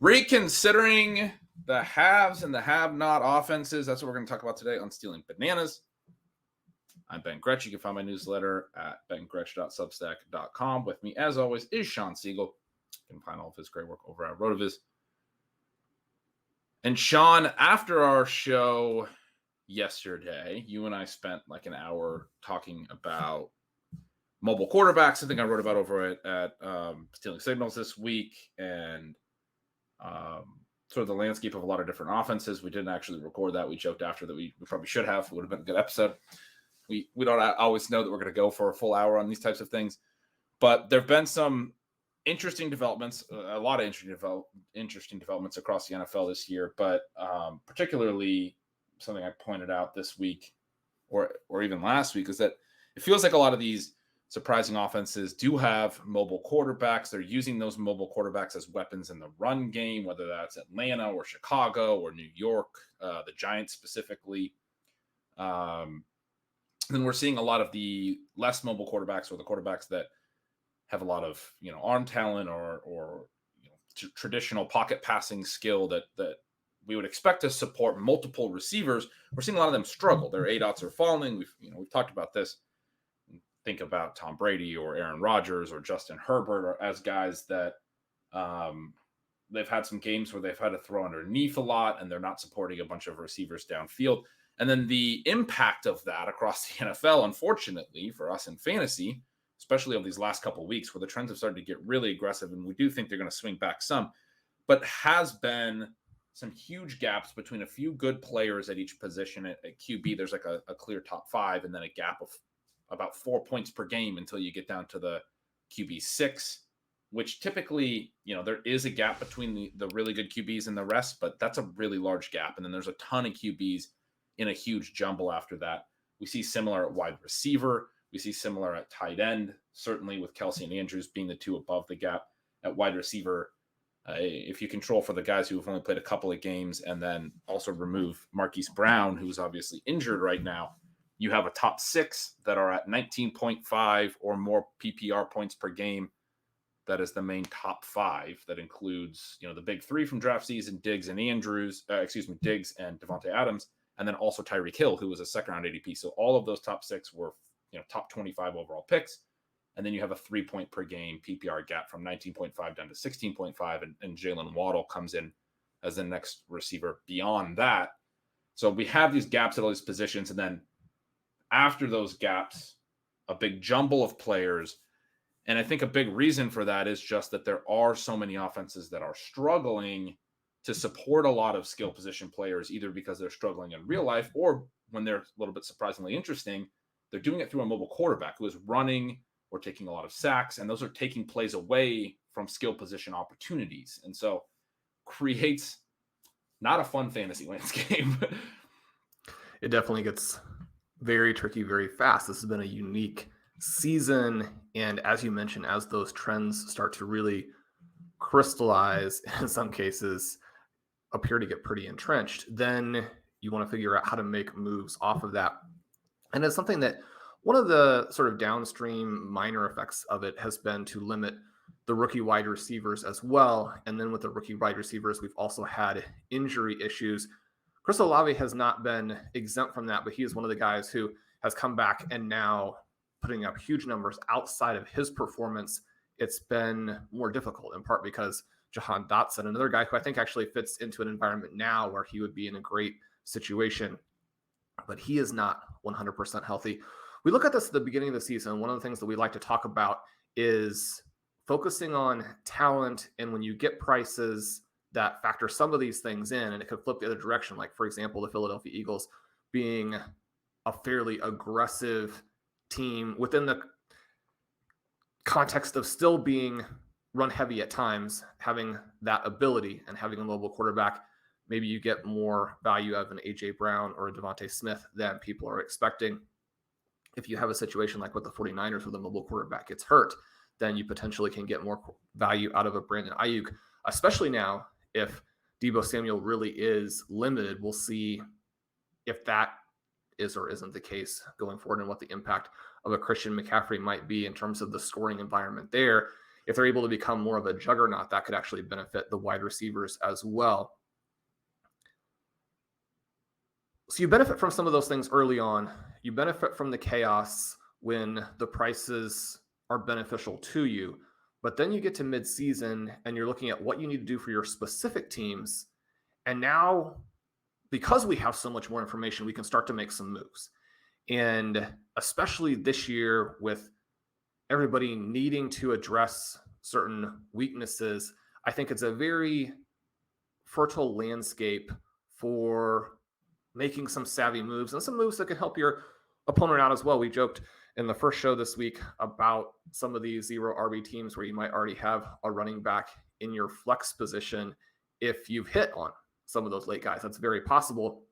Reconsidering the haves and the have-not offenses. That's what we're going to talk about today on Stealing Bananas. I'm Ben Gretch. You can find my newsletter at bengretch.substack.com. With me, as always, is Shawn Siegele. You can find all of his great work over at RotoViz. And Shawn, after our show yesterday, you and I spent like an hour talking about mobile quarterbacks. I think I wrote about over at Stealing Signals this week, and sort of the landscape of a lot of different offenses. We didn't actually record that. We joked after that we probably should have. It would have been a good episode. We don't always know that we're going to go for a full hour on these types of things. But there have been some interesting developments, a lot of interesting developments across the NFL this year, but particularly something I pointed out this week or even last week is that it feels like a lot of these surprising offenses do have mobile quarterbacks. They're using those mobile quarterbacks as weapons in the run game, whether that's Atlanta or Chicago or New York, the Giants specifically. Then we're seeing a lot of the less mobile quarterbacks, or the quarterbacks that have a lot of arm talent or traditional pocket passing skill that we would expect to support multiple receivers. We're seeing a lot of them struggle. Their ADOTs are falling. We've talked about this. Think about Tom Brady or Aaron Rodgers or Justin Herbert or as guys that they've had some games where they've had to throw underneath a lot and they're not supporting a bunch of receivers downfield. And then the impact of that across the NFL, unfortunately for us in fantasy, especially over these last couple of weeks where the trends have started to get really aggressive, and we do think they're going to swing back some, but has been some huge gaps between a few good players at each position. At QB, there's like a clear top five, and then a gap of about 4 points per game until you get down to the QB 6, which typically, there is a gap between the really good QBs and the rest, but that's a really large gap. And then there's a ton of QBs in a huge jumble after that. We see similar at wide receiver. We see similar at tight end, certainly with Kelsey and Andrews being the two above the gap. At wide receiver, if you control for the guys who have only played a couple of games and then also remove Marquise Brown, who's obviously injured right now, you have a top 6 that are at 19.5 or more PPR points per game. That is the main top 5. That includes, the big 3 from draft season, Diggs and Diggs and Devontae Adams, and then also Tyreek Hill, who was a second-round ADP. So all of those top 6 were, top 25 overall picks. And then you have a 3-point per game PPR gap from 19.5 down to 16.5, and Jalen Waddle comes in as the next receiver beyond that. So we have these gaps at all these positions, and then after those gaps, a big jumble of players. And I think a big reason for that is just that there are so many offenses that are struggling to support a lot of skill position players, either because they're struggling in real life, or when they're a little bit surprisingly interesting, they're doing it through a mobile quarterback who is running or taking a lot of sacks, and those are taking plays away from skill position opportunities. And so creates not a fun fantasy landscape. It definitely gets very tricky very fast. This has been a unique season. And as you mentioned, as those trends start to really crystallize, in some cases appear to get pretty entrenched, then you want to figure out how to make moves off of that. And it's something that one of the sort of downstream minor effects of it has been to limit the rookie wide receivers as well. And then with the rookie wide receivers, we've also had injury issues. Chris Olave has not been exempt from that, but he is one of the guys who has come back and now putting up huge numbers outside of his performance. It's been more difficult, in part because Jahan Dotson, another guy who I think actually fits into an environment now where he would be in a great situation, but he is not 100% healthy. We look at this at the beginning of the season. One of the things that we like to talk about is focusing on talent. And when you get prices that factor some of these things in, and it could flip the other direction. Like, for example, the Philadelphia Eagles being a fairly aggressive team within the context of still being run heavy at times, having that ability and having a mobile quarterback, maybe you get more value out of an A.J. Brown or a Devontae Smith than people are expecting. If you have a situation like with the 49ers where the mobile quarterback gets hurt, then you potentially can get more value out of a Brandon Ayuk, especially now if Deebo Samuel really is limited. We'll see if that is or isn't the case going forward and what the impact of a Christian McCaffrey might be in terms of the scoring environment there. if they're able to become more of a juggernaut, that could actually benefit the wide receivers as well. So you benefit from some of those things early on. You benefit from the chaos when the prices are beneficial to you. But then you get to mid-season and you're looking at what you need to do for your specific teams. And now, because we have so much more information, we can start to make some moves. And especially this year with everybody needing to address certain weaknesses, I think it's a very fertile landscape for making some savvy moves and some moves that can help your opponent out as well. We joked in the first show this week about some of these 0 RB teams where you might already have a running back in your flex position if you've hit on some of those late guys. That's very possible,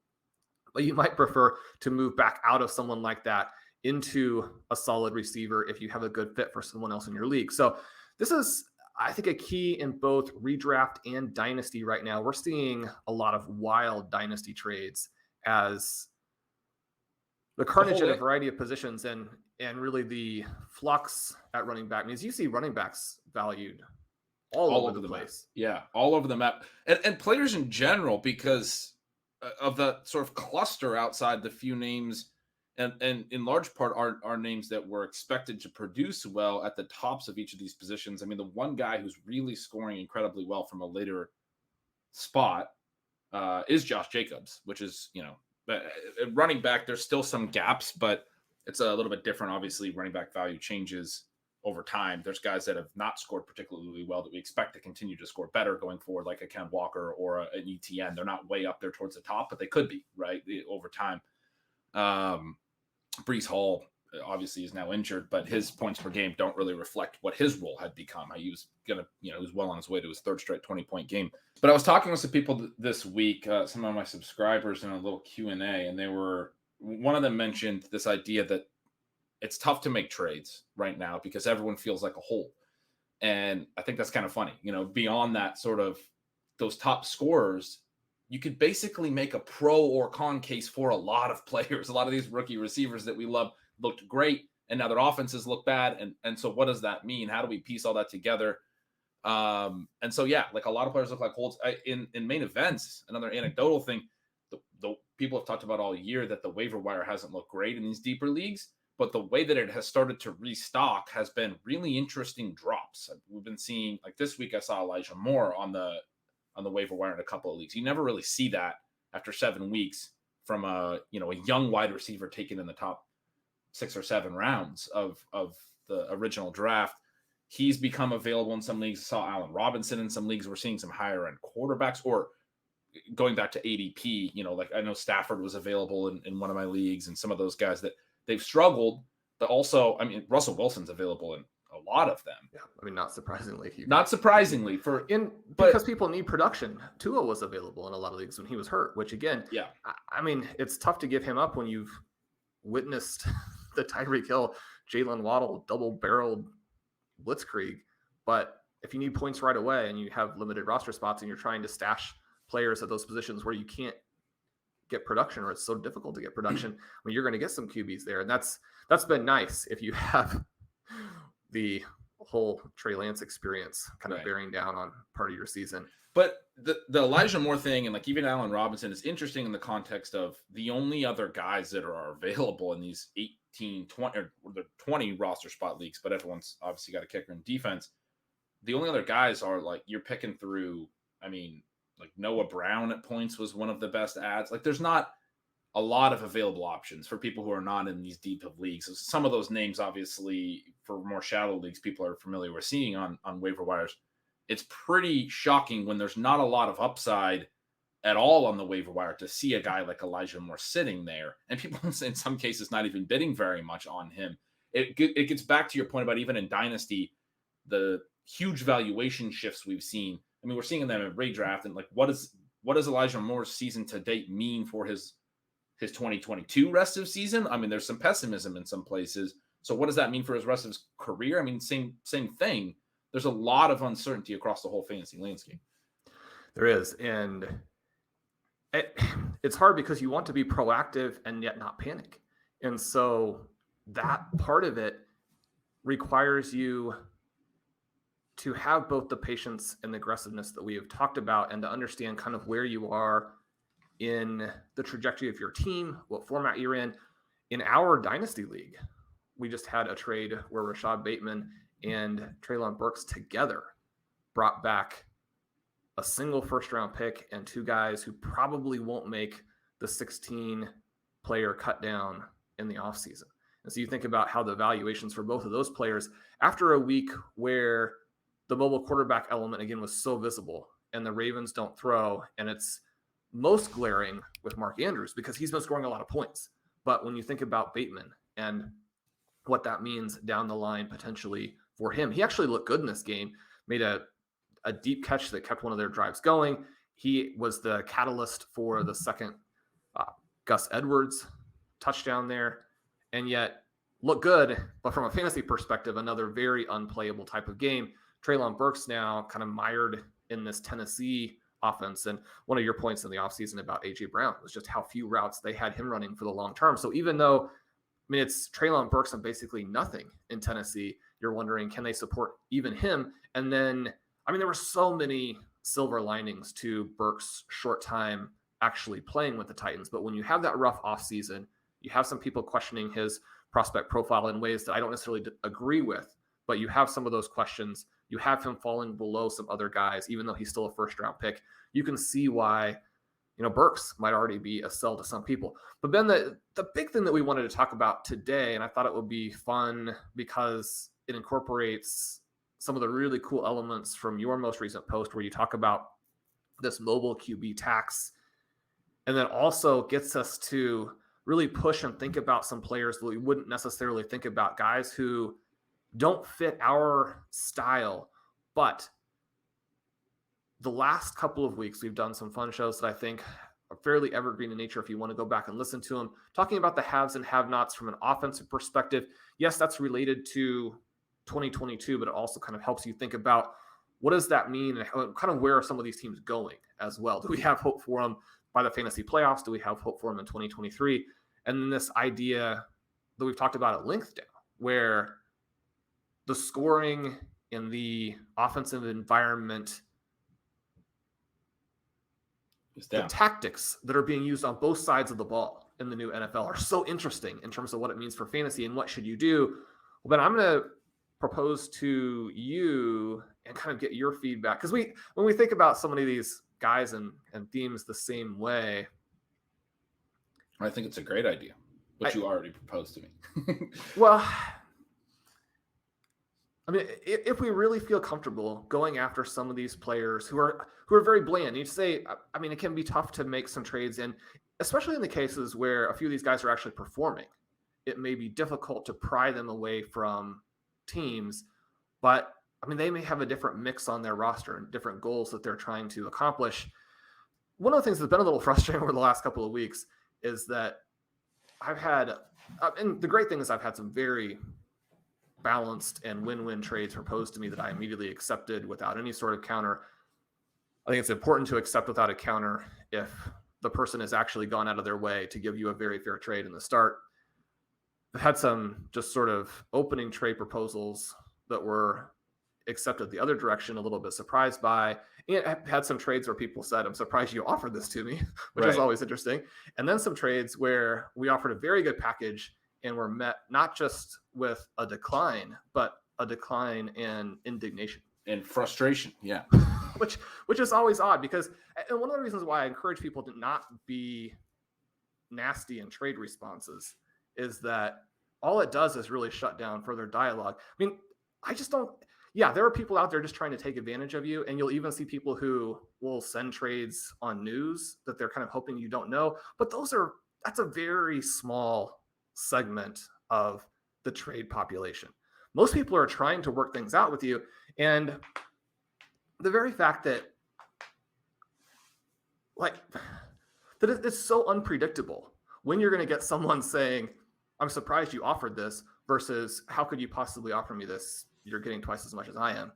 but you might prefer to move back out of someone like that into a solid receiver if you have a good fit for someone else in your league. So this is, I think, a key in both redraft and dynasty right now. We're seeing a lot of wild dynasty trades as the carnage at a variety of positions and really the flux at running back means you see running backs valued all over the place. Yeah, all over the map. And players in general, because of the sort of cluster outside the few names, and in large part are names that were expected to produce well at the tops of each of these positions. I mean, the one guy who's really scoring incredibly well from a later spot is Josh Jacobs, which is, running back, there's still some gaps, but it's a little bit different. Obviously, running back value changes over time. There's guys that have not scored particularly well that we expect to continue to score better going forward, like a Ken Walker or an ETN. They're not way up there towards the top, but they could be, right, over time. Breece Hall obviously is now injured, but his points per game don't really reflect what his role had become. He was he was well on his way to his third straight 20-point game. But I was talking with some people this week, some of my subscribers in a little Q&A, and one of them mentioned this idea that it's tough to make trades right now because everyone feels like a hole. And I think that's kind of funny. Beyond that sort of those top scorers, you could basically make a pro or con case for a lot of players. A lot of these rookie receivers that we love looked great, and now their offenses look bad. And so what does that mean? How do we piece all that together? And so, yeah, like a lot of players look like holes. In main events, another anecdotal thing, the people have talked about all year that the waiver wire hasn't looked great in these deeper leagues, but the way that it has started to restock has been really interesting drops. We've been seeing, like this week, I saw Elijah Moore on the waiver wire in a couple of leagues. You never really see that after 7 weeks from a young wide receiver taken in the top 6 or 7 rounds of the original draft. He's become available in some leagues. I saw Allen Robinson in some leagues. We're seeing some higher end quarterbacks, or going back to ADP, like I know Stafford was available in one of my leagues, and some of those guys that they've struggled, but also, I mean, Russell Wilson's available in a lot of them. Yeah, I mean, not surprisingly, because people need production. Tua was available in a lot of leagues when he was hurt, which again, yeah, I mean, it's tough to give him up when you've witnessed the Tyreek Hill, Jalen Waddle double-barreled blitzkrieg. But if you need points right away and you have limited roster spots and you're trying to stash players at those positions where you can't get production, or it's so difficult to get production, I mean, you're going to get some QBs there, and that's been nice if you have the whole Trey Lance experience kind of bearing down on part of your season. But the Elijah Moore thing, and like even Allen Robinson, is interesting in the context of the only other guys that are available in these 18, 20, or the 20 roster spot leagues, but everyone's obviously got a kicker in defense. The only other guys are like you're picking through, I mean, like Noah Brown at points was one of the best ads. Like there's not a lot of available options for people who are not in these deep of leagues. So some of those names, obviously, for more shallow leagues, people are familiar with seeing on waiver wires. It's pretty shocking when there's not a lot of upside at all on the waiver wire to see a guy like Elijah Moore sitting there, and people in some cases not even bidding very much on him. It gets back to your point about even in Dynasty, the huge valuation shifts we've seen. I mean, we're seeing them in redraft, and like what does Elijah Moore's season to date mean for his 2022 rest of season? I mean, there's some pessimism in some places. So what does that mean for his rest of his career? I mean, same thing. There's a lot of uncertainty across the whole fantasy landscape. There is. And it's hard because you want to be proactive and yet not panic. And so that part of it requires you to have both the patience and the aggressiveness that we have talked about, and to understand kind of where you are in the trajectory of your team, what format you're in. In our Dynasty League, we just had a trade where Rashad Bateman and Treylon Burks together brought back a single first-round pick and 2 guys who probably won't make the 16-player cut down in the offseason. And so you think about how the valuations for both of those players, after a week where the mobile quarterback element, again, was so visible, and the Ravens don't throw, and it's most glaring with Mark Andrews because he's been scoring a lot of points. But when you think about Bateman and what that means down the line potentially for him, he actually looked good in this game, made a deep catch that kept one of their drives going. He was the catalyst for the second Gus Edwards touchdown there, and yet looked good. But from a fantasy perspective, another very unplayable type of game. Treylon Burks now kind of mired in this Tennessee offense. And one of your points in the offseason about A.J. Brown was just how few routes they had him running for the long term. So even though, it's Treylon Burks and basically nothing in Tennessee, you're wondering, can they support even him? And then, there were so many silver linings to Burks' short time actually playing with the Titans. But when you have that rough offseason, you have some people questioning his prospect profile in ways that I don't necessarily agree with, but you have some of those questions. You have him falling below some other guys, even though he's still a first-round pick. You can see why, Burks might already be a sell to some people. But Ben, the big thing that we wanted to talk about today, and I thought it would be fun because it incorporates some of the really cool elements from your most recent post where you talk about this mobile QB tax, and then also gets us to really push and think about some players that we wouldn't necessarily think about, guys who don't fit our style. But the last couple of weeks, we've done some fun shows that I think are fairly evergreen in nature if you want to go back and listen to them, talking about the haves and have-nots from an offensive perspective. Yes, that's related to 2022, but it also kind of helps you think about what does that mean and kind of where are some of these teams going as well. Do we have hope for them by the fantasy playoffs? Do we have hope for them in 2023? And then this idea that we've talked about at length now, where the scoring in the offensive environment, the tactics that are being used on both sides of the ball in the new NFL are so interesting in terms of what it means for fantasy and what should you do. Well, Ben, I'm going to propose to you and kind of get your feedback, because when we think about so many of these guys and themes the same way, I think it's a great idea, but you already proposed to me. Well, if we really feel comfortable going after some of these players who are very bland, you say, it can be tough to make some trades, and especially in the cases where a few of these guys are actually performing, it may be difficult to pry them away from teams, but they may have a different mix on their roster and different goals that they're trying to accomplish. One of the things that's been a little frustrating over the last couple of weeks is that I've had, and the great thing is I've had some very balanced and win-win trades proposed to me that I immediately accepted without any sort of counter. I think it's important to accept without a counter if the person has actually gone out of their way to give you a very fair trade in the start. I've had some just sort of opening trade proposals that were accepted the other direction, a little bit surprised by. And I've had some trades where people said, I'm surprised you offered this to me, which is always interesting. And then some trades where we offered a very good package and were met not just with a decline, but a decline in indignation. And frustration, yeah. Which is always odd, because, and one of the reasons why I encourage people to not be nasty in trade responses is that all it does is really shut down further dialogue. I just don't, there are people out there just trying to take advantage of you, and you'll even see people who will send trades on news that they're kind of hoping you don't know, but that's a very small segment of the trade population. Most people are trying to work things out with you, and the very fact that it's so unpredictable when you're going to get someone saying, I'm surprised you offered this, versus how could you possibly offer me this? You're getting twice as much as I am.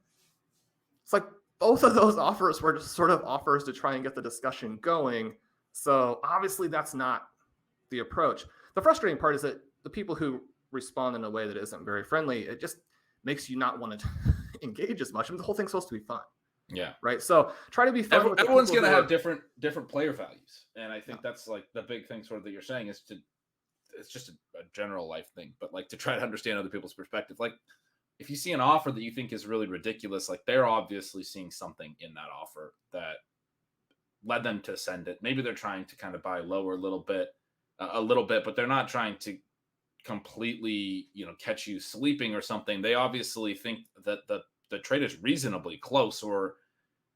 It's like both of those offers were just sort of offers to try and get the discussion going. So obviously that's not the approach. The frustrating part is that the people who respond in a way that isn't very friendly, it just makes you not want to engage as much. I mean, the whole thing's supposed to be fun. Yeah. Right. So try to be fun. Everyone's going to have different player values. And I think that's like the big thing sort of that you're saying is it's just a general life thing, but like to try to understand other people's perspective. Like if you see an offer that you think is really ridiculous, like they're obviously seeing something in that offer that led them to send it. Maybe they're trying to kind of buy lower a little bit, but they're not trying to completely, catch you sleeping or something. They obviously think that the trade is reasonably close, or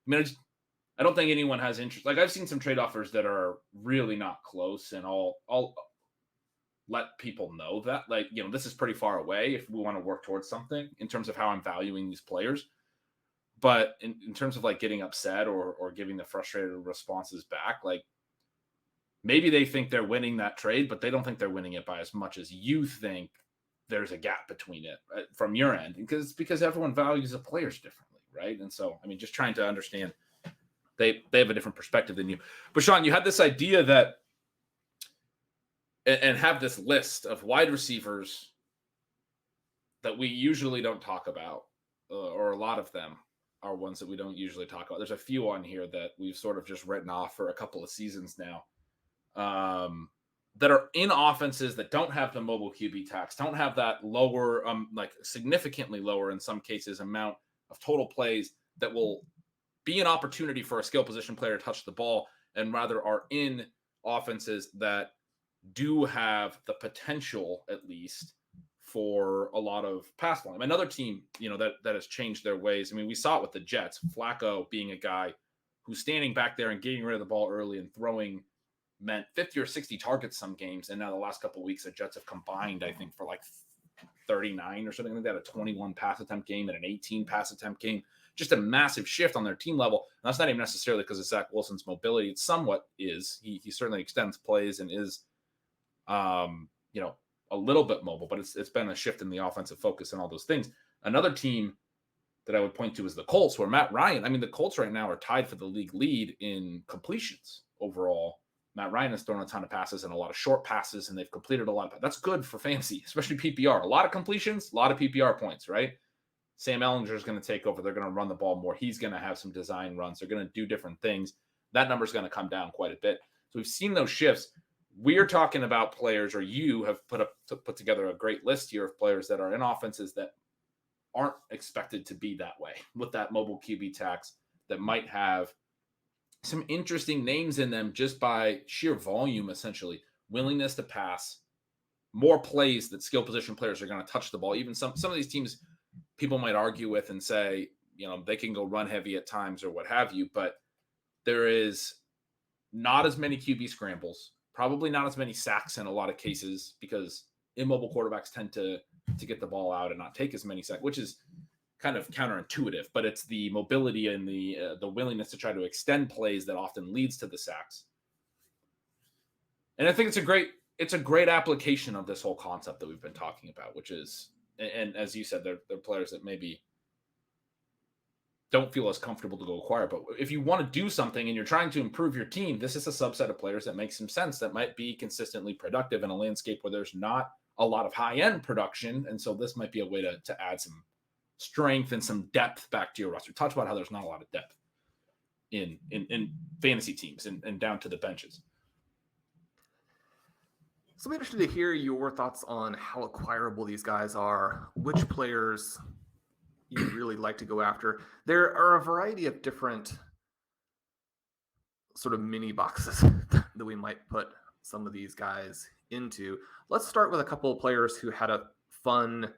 I don't think anyone has interest. Like I've seen some trade offers that are really not close, and I'll let people know that, like, this is pretty far away if we want to work towards something in terms of how I'm valuing these players. But in terms of like getting upset or giving the frustrated responses back, like maybe they think they're winning that trade, but they don't think they're winning it by as much as you think there's a gap between it from your end, because everyone values the players differently, right? And so, I mean, just trying to understand they have a different perspective than you. But Shawn, you had this idea that and have this list of wide receivers that we usually don't talk about, or a lot of them are ones that we don't usually talk about. There's a few on here that we've sort of just written off for a couple of seasons now, that are in offenses that don't have the mobile QB tax, don't have that lower, like significantly lower in some cases, amount of total plays that will be an opportunity for a skill position player to touch the ball, and rather are in offenses that do have the potential, at least, for a lot of pass volume. Another team, that has changed their ways. I mean, we saw it with the Jets. Flacco being a guy who's standing back there and getting rid of the ball early and throwing meant 50 or 60 targets some games. And now the last couple of weeks, the Jets have combined, I think, for like 39 or something like that, a 21 pass attempt game and an 18 pass attempt game. Just a massive shift on their team level. And that's not even necessarily because of Zach Wilson's mobility. It somewhat is. He certainly extends plays and is, a little bit mobile, but it's been a shift in the offensive focus and all those things. Another team that I would point to is the Colts, where Matt Ryan, I mean, the Colts right now are tied for the league lead in completions overall. Matt Ryan has thrown a ton of passes and a lot of short passes, and they've completed a lot. That's good for fantasy, especially PPR. A lot of completions, a lot of PPR points, right? Sam Ehlinger is going to take over. They're going to run the ball more. He's going to have some design runs. They're going to do different things. That number is going to come down quite a bit. So we've seen those shifts. We're talking about players, or you have put together a great list here of players that are in offenses that aren't expected to be that way with that mobile QB tax, that might have some interesting names in them just by sheer volume, essentially, willingness to pass, more plays that skill position players are going to touch the ball. Even some of these teams people might argue with and say, they can go run heavy at times or what have you, but there is not as many QB scrambles, probably not as many sacks in a lot of cases, because immobile quarterbacks tend to get the ball out and not take as many sacks, which is kind of counterintuitive, but it's the mobility and the willingness to try to extend plays that often leads to the sacks. And I think it's a great application of this whole concept that we've been talking about, which is, and as you said, they're players that maybe don't feel as comfortable to go acquire. But if you want to do something and you're trying to improve your team, this is a subset of players that makes some sense, that might be consistently productive in a landscape where there's not a lot of high-end production. And so this might be a way to add some strength and some depth back to your roster. Talk about how there's not a lot of depth in fantasy teams and down to the benches. So I'm interested to hear your thoughts on how acquirable these guys are, which players you really like to go after. There are a variety of different sort of mini boxes that we might put some of these guys into. Let's start with a couple of players who had a fun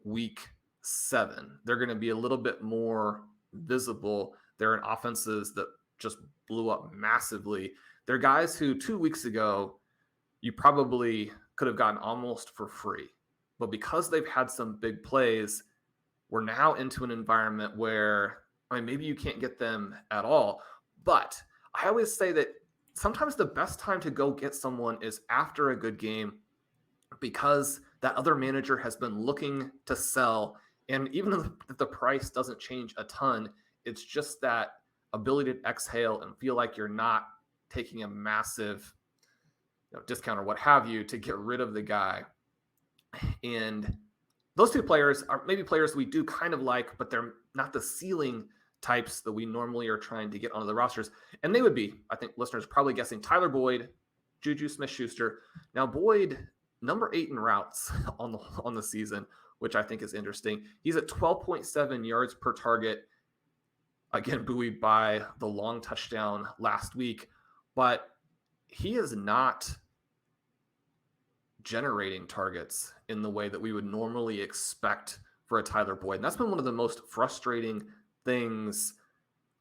week 7. They're going to be a little bit more visible. They're in offenses that just blew up massively. They're guys who 2 weeks ago you probably could have gotten almost for free. But because they've had some big plays, we're now into an environment where, maybe you can't get them at all. But I always say that sometimes the best time to go get someone is after a good game, because that other manager has been looking to sell. And even if the price doesn't change a ton, it's just that ability to exhale and feel like you're not taking a massive discount or what have you to get rid of the guy. And those two players are maybe players we do kind of like, but they're not the ceiling types that we normally are trying to get onto the rosters. And they would be, I think listeners probably guessing, Tyler Boyd, Juju Smith-Schuster. Now Boyd, number 8 in routes on the season, which I think is interesting. He's at 12.7 yards per target. Again, buoyed by the long touchdown last week, but he is not generating targets in the way that we would normally expect for a Tyler Boyd. And that's been one of the most frustrating things,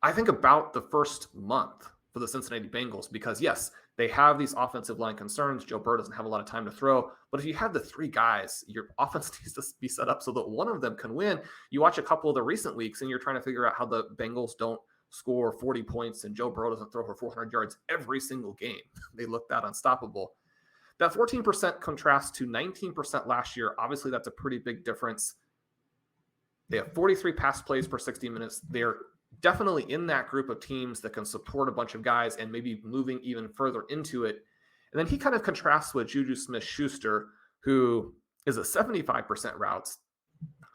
I think, about the first month for the Cincinnati Bengals, because yes, they have these offensive line concerns. Joe Burrow doesn't have a lot of time to throw, but if you have the 3 guys, your offense needs to be set up so that one of them can win. You watch a couple of the recent weeks and you're trying to figure out how the Bengals don't score 40 points and Joe Burrow doesn't throw for 400 yards every single game. They look that unstoppable. That 14% contrasts to 19% last year. Obviously, that's a pretty big difference. They have 43 pass plays per 60 minutes. They're definitely in that group of teams that can support a bunch of guys and maybe moving even further into it. And then he kind of contrasts with Juju Smith-Schuster, who is a 75% routes,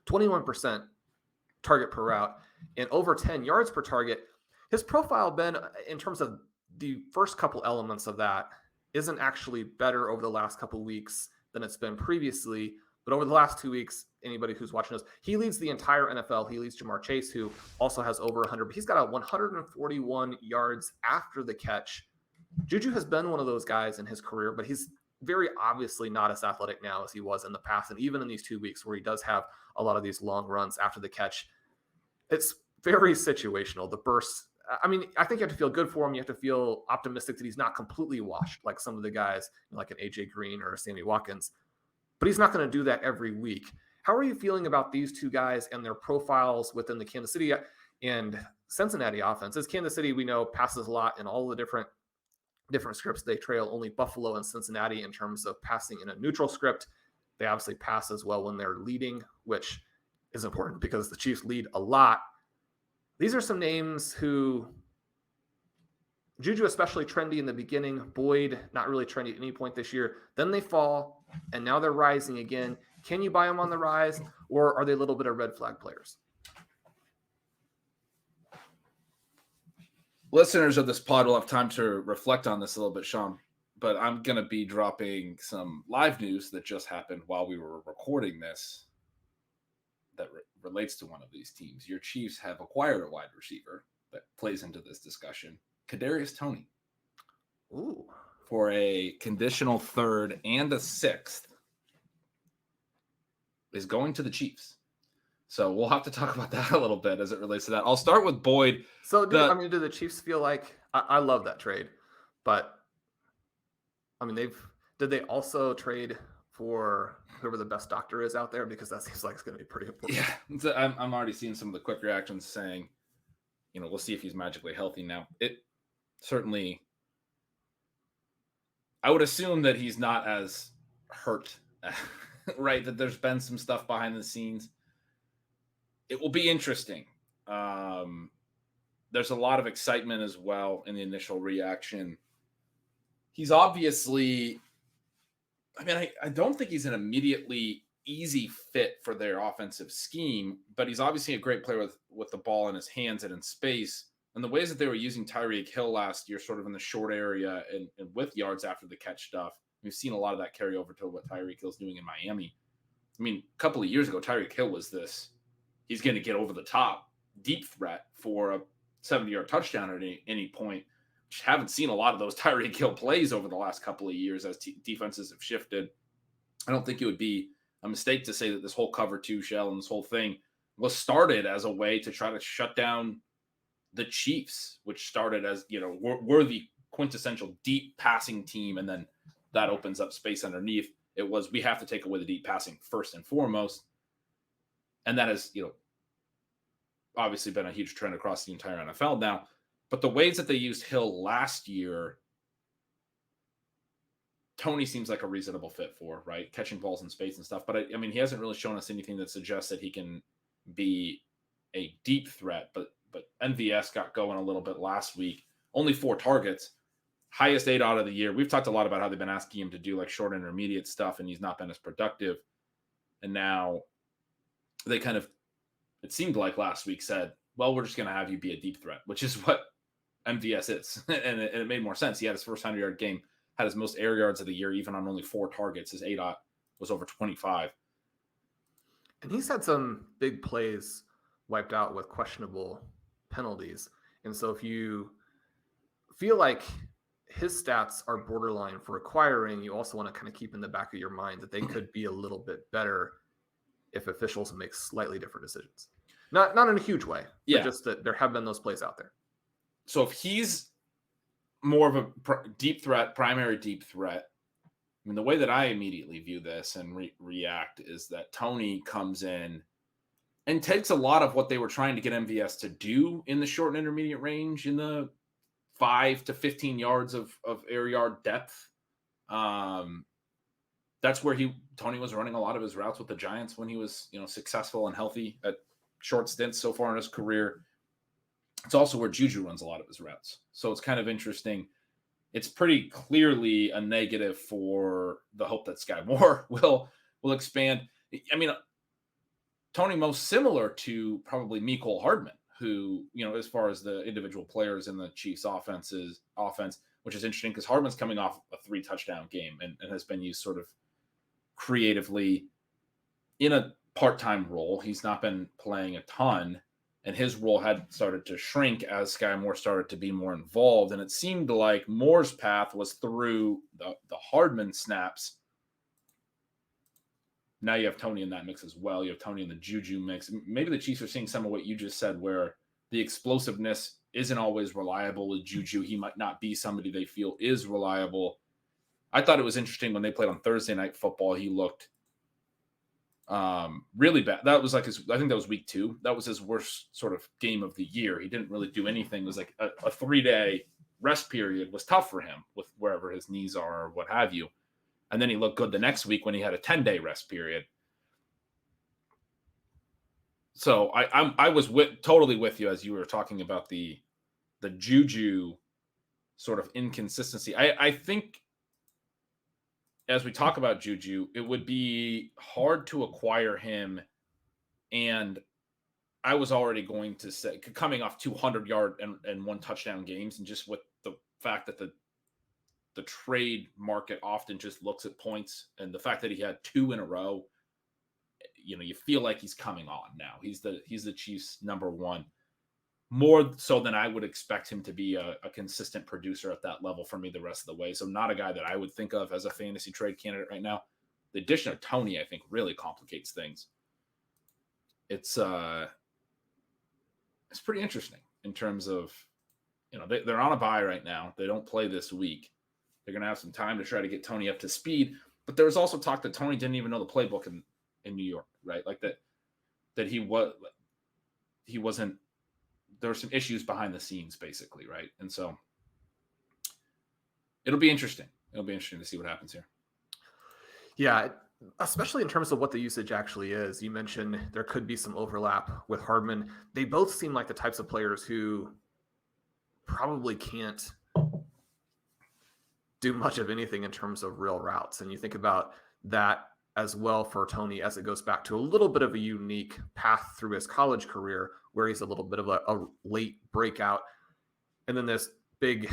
21% target per route, and over 10 yards per target. His profile, Ben, in terms of the first couple elements of that, isn't actually better over the last couple of weeks than it's been previously. But over the last 2 weeks, anybody who's watching us, he leads the entire NFL. He leads Jamar Chase, who also has over 100. But he's got a 141 yards after the catch. Juju has been one of those guys in his career, but he's very obviously not as athletic now as he was in the past. And even in these 2 weeks where he does have a lot of these long runs after the catch, it's very situational. The bursts, I mean, I think you have to feel good for him. You have to feel optimistic that he's not completely washed like some of the guys, like an AJ Green or a Sammy Watkins. But he's not going to do that every week. How are you feeling about these 2 guys and their profiles within the Kansas City and Cincinnati offenses? Kansas City, we know, passes a lot in all the different scripts. They trail only Buffalo and Cincinnati in terms of passing in a neutral script. They obviously pass as well when they're leading, which is important because the Chiefs lead a lot. These are some names who, Juju especially trendy in the beginning, Boyd not really trendy at any point this year. Then they fall, and now they're rising again. Can you buy them on the rise, or are they a little bit of red flag players? Listeners of this pod will have time to reflect on this a little bit, Shawn, but I'm going to be dropping some live news that just happened while we were recording this that relates to one of these teams. Your Chiefs have acquired a wide receiver that plays into this discussion, Kadarius Toney. Ooh. For a conditional 3rd and a 6th, is going to the Chiefs. So we'll have to talk about that a little bit as it relates to that. I'll start with Boyd. So, do the Chiefs feel like, I love that trade, but I mean, did they also trade for whoever the best doctor is out there? Because that seems like it's going to be pretty important. Yeah, I'm already seeing some of the quick reactions saying, we'll see if he's magically healthy now. It certainly, I would assume that he's not as hurt, right? That there's been some stuff behind the scenes. It will be interesting. There's a lot of excitement as well in the initial reaction. He's obviously, I don't think he's an immediately easy fit for their offensive scheme, but he's obviously a great player with the ball in his hands and in space. And the ways that they were using Tyreek Hill last year, sort of in the short area and with yards after the catch stuff, we've seen a lot of that carry over to what Tyreek Hill's doing in Miami. A couple of years ago, Tyreek Hill was he's going to get over the top deep threat for a 70-yard touchdown at any point. Just haven't seen a lot of those Tyreek Hill plays over the last couple of years as defenses have shifted. I don't think it would be a mistake to say that this whole cover 2 shell and this whole thing was started as a way to try to shut down the Chiefs, which started as, we're the quintessential deep passing team. And then that opens up space underneath. It was, we have to take away the deep passing first and foremost. And that has, obviously been a huge trend across the entire NFL now. But the ways that they used Hill last year, Toney seems like a reasonable fit for, right? Catching balls in space and stuff. But he hasn't really shown us anything that suggests that he can be a deep threat. But MVS got going a little bit last week. Only 4 targets, highest 8 out of the year. We've talked a lot about how they've been asking him to do like short intermediate stuff, and he's not been as productive. And now they kind of, it seemed like last week said, well, we're just going to have you be a deep threat, which is what MVS is. And it made more sense. He had his first 100-yard game, had his most air yards of the year, even on only 4 targets. His ADOT was over 25. And he's had some big plays wiped out with questionable penalties. And so if you feel like his stats are borderline for acquiring, you also want to kind of keep in the back of your mind that they could be a little bit better if officials make slightly different decisions. Not in a huge way, but just that there have been those plays out there. So if he's more of a deep threat, primary deep threat, I mean, the way that I immediately view this and react is that Tony comes in and takes a lot of what they were trying to get MVS to do in the short and intermediate range, in the 5 to 15 yards of air yard depth. That's where Tony was running a lot of his routes with the Giants when he was, successful and healthy at short stints so far in his career. It's also where Juju runs a lot of his routes. So it's kind of interesting. It's pretty clearly a negative for the hope that Sky Moore will expand. I mean, Tony most similar to probably Mecole Hardman, who, as far as the individual players in the Chiefs offense, which is interesting because Hardman's coming off a 3-touchdown game and has been used sort of creatively in a part-time role. He's not been playing a ton, and his role had started to shrink as Sky Moore started to be more involved. And it seemed like Moore's path was through the Hardman snaps. Now you have Tony in that mix as well. You have Tony in the Juju mix. Maybe the Chiefs are seeing some of what you just said, where the explosiveness isn't always reliable with Juju. He might not be somebody they feel is reliable. I thought it was interesting when they played on Thursday Night Football. He looked really bad. That was like I think that was week 2. That was his worst sort of game of the year. He didn't really do anything. It was like a 3-day rest period was tough for him with wherever his knees are or what have you. And then he looked good the next week when he had a 10-day rest period. So I was totally with you as you were talking about the Juju sort of inconsistency. I think as we talk about Juju, it would be hard to acquire him. And I was already going to say, coming off 200-yard and 1-touchdown games, and just with the fact that the trade market often just looks at points, and the fact that he had 2 in a row, you feel like he's coming on now. He's the Chiefs' number 1. More so than I would expect him to be a consistent producer at that level for me the rest of the way. So not a guy that I would think of as a fantasy trade candidate right now. The addition of Tony, I think, really complicates things. It's pretty interesting in terms of, they're on a bye right now. They don't play this week. They're going to have some time to try to get Tony up to speed. But there was also talk that Tony didn't even know the playbook in New York, right? Like that he wasn't. There were some issues behind the scenes, basically, right? And so it'll be interesting. It'll be interesting to see what happens here. Yeah, especially in terms of what the usage actually is. You mentioned there could be some overlap with Hardman. They both seem like the types of players who probably can't do much of anything in terms of real routes. And you think about that as well for Tony, as it goes back to a little bit of a unique path through his college career, where he's a little bit of a late breakout. And then this big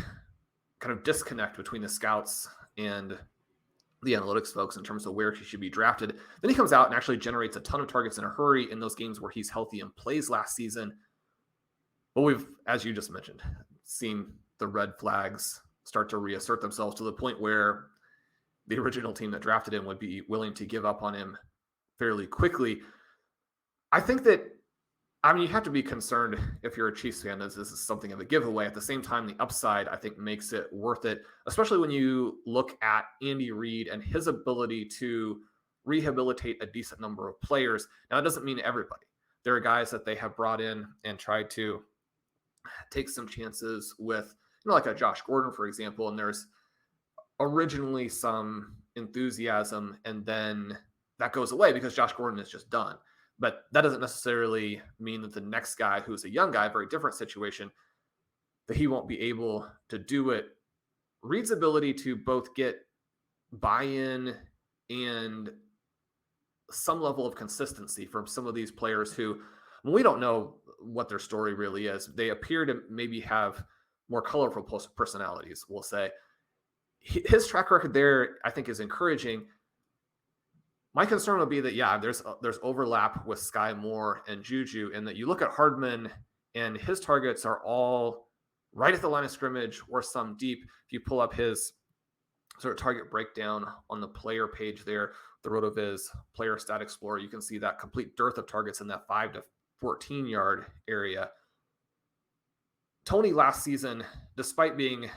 kind of disconnect between the scouts and the analytics folks in terms of where he should be drafted. Then he comes out and actually generates a ton of targets in a hurry in those games where he's healthy and plays last season. But we've, as you just mentioned, seen the red flags start to reassert themselves to the point where the original team that drafted him would be willing to give up on him fairly quickly. I think that, you have to be concerned if you're a Chiefs fan, as this is something of a giveaway. At the same time, the upside, I think, makes it worth it, especially when you look at Andy Reid and his ability to rehabilitate a decent number of players. Now, that doesn't mean everybody. There are guys that they have brought in and tried to take some chances with, like a Josh Gordon, for example, and there's originally some enthusiasm, and then that goes away because Josh Gordon is just done. But that doesn't necessarily mean that the next guy, who's a young guy, very different situation, that he won't be able to do it. Reed's ability to both get buy-in and some level of consistency from some of these players who we don't know what their story really is. They appear to maybe have more colorful personalities, we'll say. His track record there, I think, is encouraging. My concern would be that, yeah, there's overlap with Sky Moore and Juju, and that you look at Hardman and his targets are all right at the line of scrimmage or some deep. If you pull up his sort of target breakdown on the player page there, the RotoViz Player Stat Explorer, you can see that complete dearth of targets in that 5 to 14 yard area. Tony last season, despite being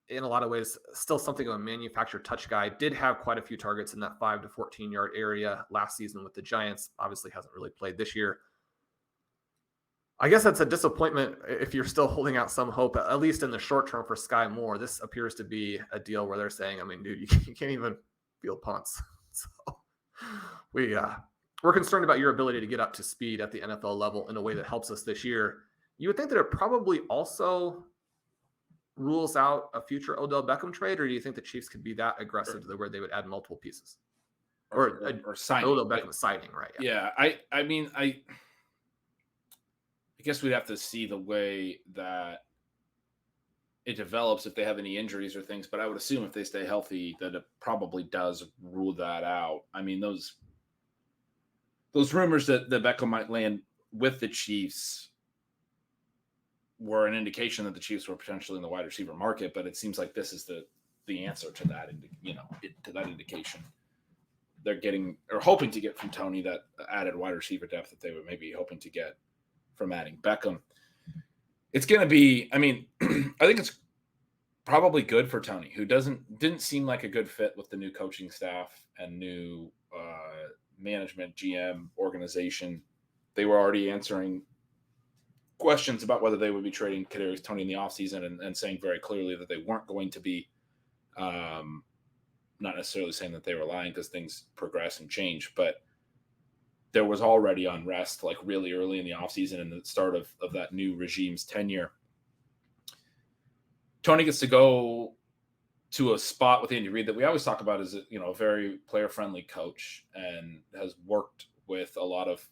in a lot of ways still something of a manufactured touch guy, did have quite a few targets in that 5 to 14 yard area last season with the Giants. Obviously hasn't really played this year. I guess that's a disappointment if you're still holding out some hope, at least in the short term, for Sky Moore. This appears to be a deal where they're saying, I mean, dude, you can't even field punts. So we're concerned about your ability to get up to speed at the NFL level in a way that helps us this year. You would think that it probably also rules out a future Odell Beckham trade, or do you think the Chiefs could be that aggressive to where they would add multiple pieces? Or signing. Odell Beckham signing, right? Yeah. I mean, I guess we'd have to see the way that it develops if they have any injuries or things, but I would assume if they stay healthy that it probably does rule that out. I mean, those rumors that Beckham might land with the Chiefs were an indication that the Chiefs were potentially in the wide receiver market, but it seems like this is the answer to that, to that indication. They're getting or hoping to get from Tony that added wide receiver depth that they were maybe hoping to get from adding Beckham. It's going to be, I mean, I think it's probably good for Tony, who didn't seem like a good fit with the new coaching staff and new management, GM, organization. They were already answering questions about whether they would be trading Kadarius Toney in the offseason and saying very clearly that they weren't going to be, not necessarily saying that they were lying because things progress and change, but there was already unrest like really early in the offseason and the start of that new regime's tenure. Tony gets to go to a spot with Andy Reid that we always talk about as a very player-friendly coach and has worked with a lot of,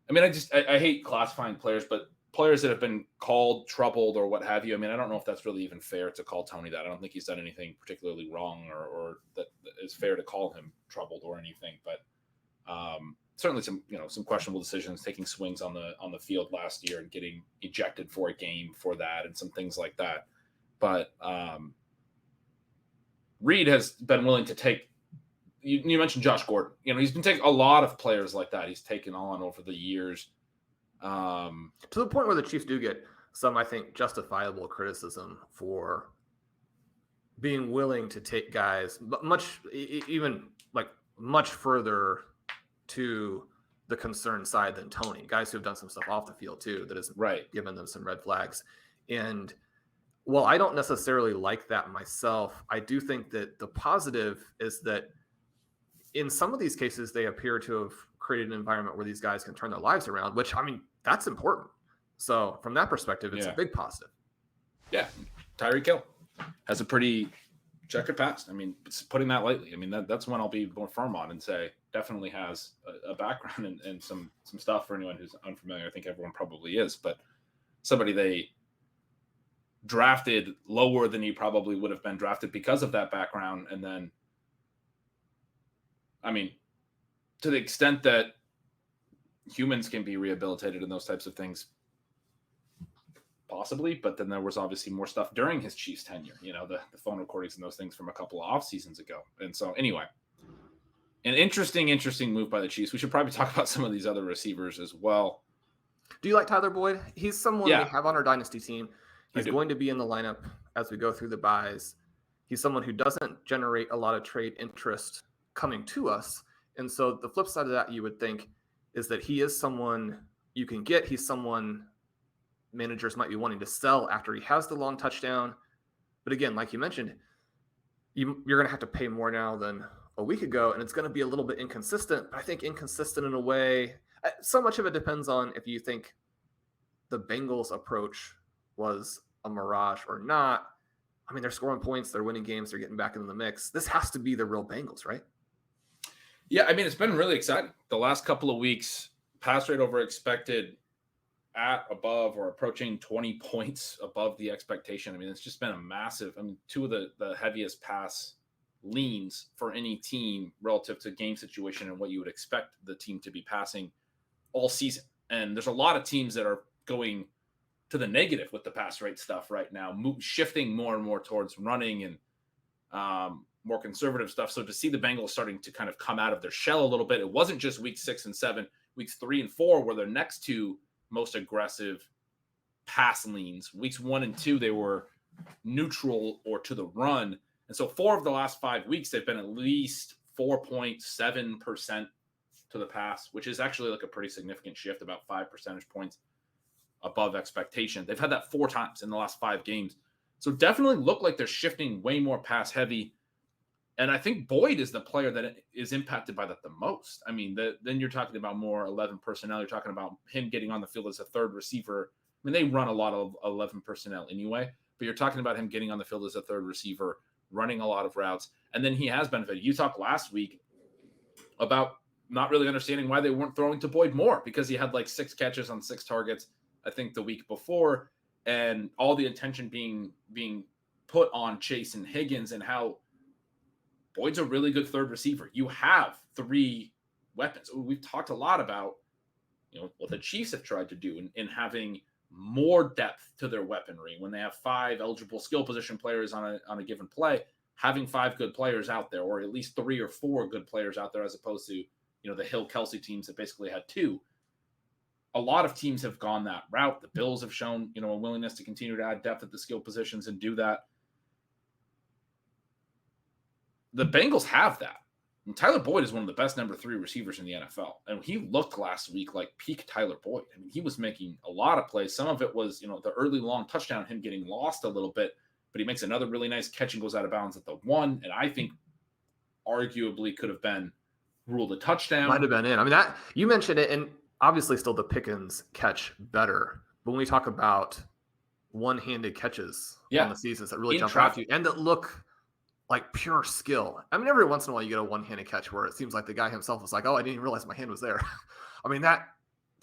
I mean, I hate classifying players, but players that have been called troubled or what have you. I mean, I don't know if that's really even fair to call Tony that. I don't think he's done anything particularly wrong or that is fair to call him troubled or anything, but certainly some questionable decisions, taking swings on the field last year and getting ejected for a game for that and some things like that. But Reid has been willing to take. You mentioned Josh Gordon. He's been taking a lot of players like that. He's taken on over the years. To the point where the Chiefs do get some, I think, justifiable criticism for being willing to take guys much further to the concerned side than Tony, guys who have done some stuff off the field too, that has given them some red flags. And while I don't necessarily like that myself, I do think that the positive is that in some of these cases, they appear to have created an environment where these guys can turn their lives around, which, I mean, that's important. So from that perspective, it's a big positive. Yeah. Tyreek Hill has a pretty checkered past. I mean, putting that lightly. I mean, that's one I'll be more firm on and say definitely has a background and some stuff for anyone who's unfamiliar. I think everyone probably is, but somebody they drafted lower than he probably would have been drafted because of that background. And then, I mean, to the extent that humans can be rehabilitated and those types of things, possibly, but then there was obviously more stuff during his Chiefs tenure, the phone recordings and those things from a couple of off seasons ago. And so anyway, an interesting move by the Chiefs. We should probably talk about some of these other receivers as well. Do you like Tyler Boyd? He's someone we have on our dynasty team. He's going to be in the lineup as we go through the buys. He's someone who doesn't generate a lot of trade interest coming to us. And so the flip side of that, you would think, is that he is someone you can get. He's someone managers might be wanting to sell after he has the long touchdown. But again, like you mentioned, you're going to have to pay more now than a week ago, and it's going to be a little bit inconsistent. But I think inconsistent in a way, so much of it depends on if you think the Bengals approach was a mirage or not. I mean, they're scoring points, they're winning games, they're getting back into the mix. This has to be the real Bengals, right? Yeah, I mean, it's been really exciting. The last couple of weeks, pass rate over expected at, above, or approaching 20 points above the expectation. I mean, it's just been a massive, I mean, two of the heaviest pass leans for any team relative to game situation and what you would expect the team to be passing all season. And there's a lot of teams that are going to the negative with the pass rate stuff right now, shifting more and more towards running and more conservative stuff. So to see the Bengals starting to kind of come out of their shell a little bit, it wasn't just week 6 and 7, weeks 3 and 4 were their next two most aggressive pass leans. Weeks 1 and 2, they were neutral or to the run. And so 4 of the last 5 weeks, they've been at least 4.7% to the pass, which is actually like a pretty significant shift, about 5 percentage points above expectation. They've had that 4 times in the last 5 games. So definitely look like they're shifting way more pass heavy. And I think Boyd is the player that is impacted by that the most. I mean, then you're talking about more 11 personnel. You're talking about him getting on the field as a third receiver. I mean, they run a lot of 11 personnel anyway, but you're talking about him getting on the field as a third receiver, running a lot of routes. And then he has benefited. You talked last week about not really understanding why they weren't throwing to Boyd more, because he had like 6 catches on 6 targets, I think, the week before, and all the attention being put on Chase and Higgins and how Boyd's a really good third receiver. You have 3 weapons. We've talked a lot about, what the Chiefs have tried to do in having more depth to their weaponry. When they have 5 eligible skill position players on a given play, having 5 good players out there, or at least 3 or 4 good players out there, as opposed to, the Hill-Kelsey teams that basically had 2. A lot of teams have gone that route. The Bills have shown, a willingness to continue to add depth at the skill positions and do that. The Bengals have that. And Tyler Boyd is one of the best number 3 receivers in the NFL. And he looked last week like peak Tyler Boyd. I mean, he was making a lot of plays. Some of it was, the early long touchdown, him getting lost a little bit, but he makes another really nice catch and goes out of bounds at the 1. And I think arguably could have been ruled a touchdown. Might have been in. I mean, that you mentioned it, and obviously still the Pickens catch better. But when we talk about one-handed catches on the seasons that really jump out to you and that look like pure skill. I mean, every once in a while you get a one-handed catch where it seems like the guy himself was like, "Oh, I didn't even realize my hand was there." I mean, that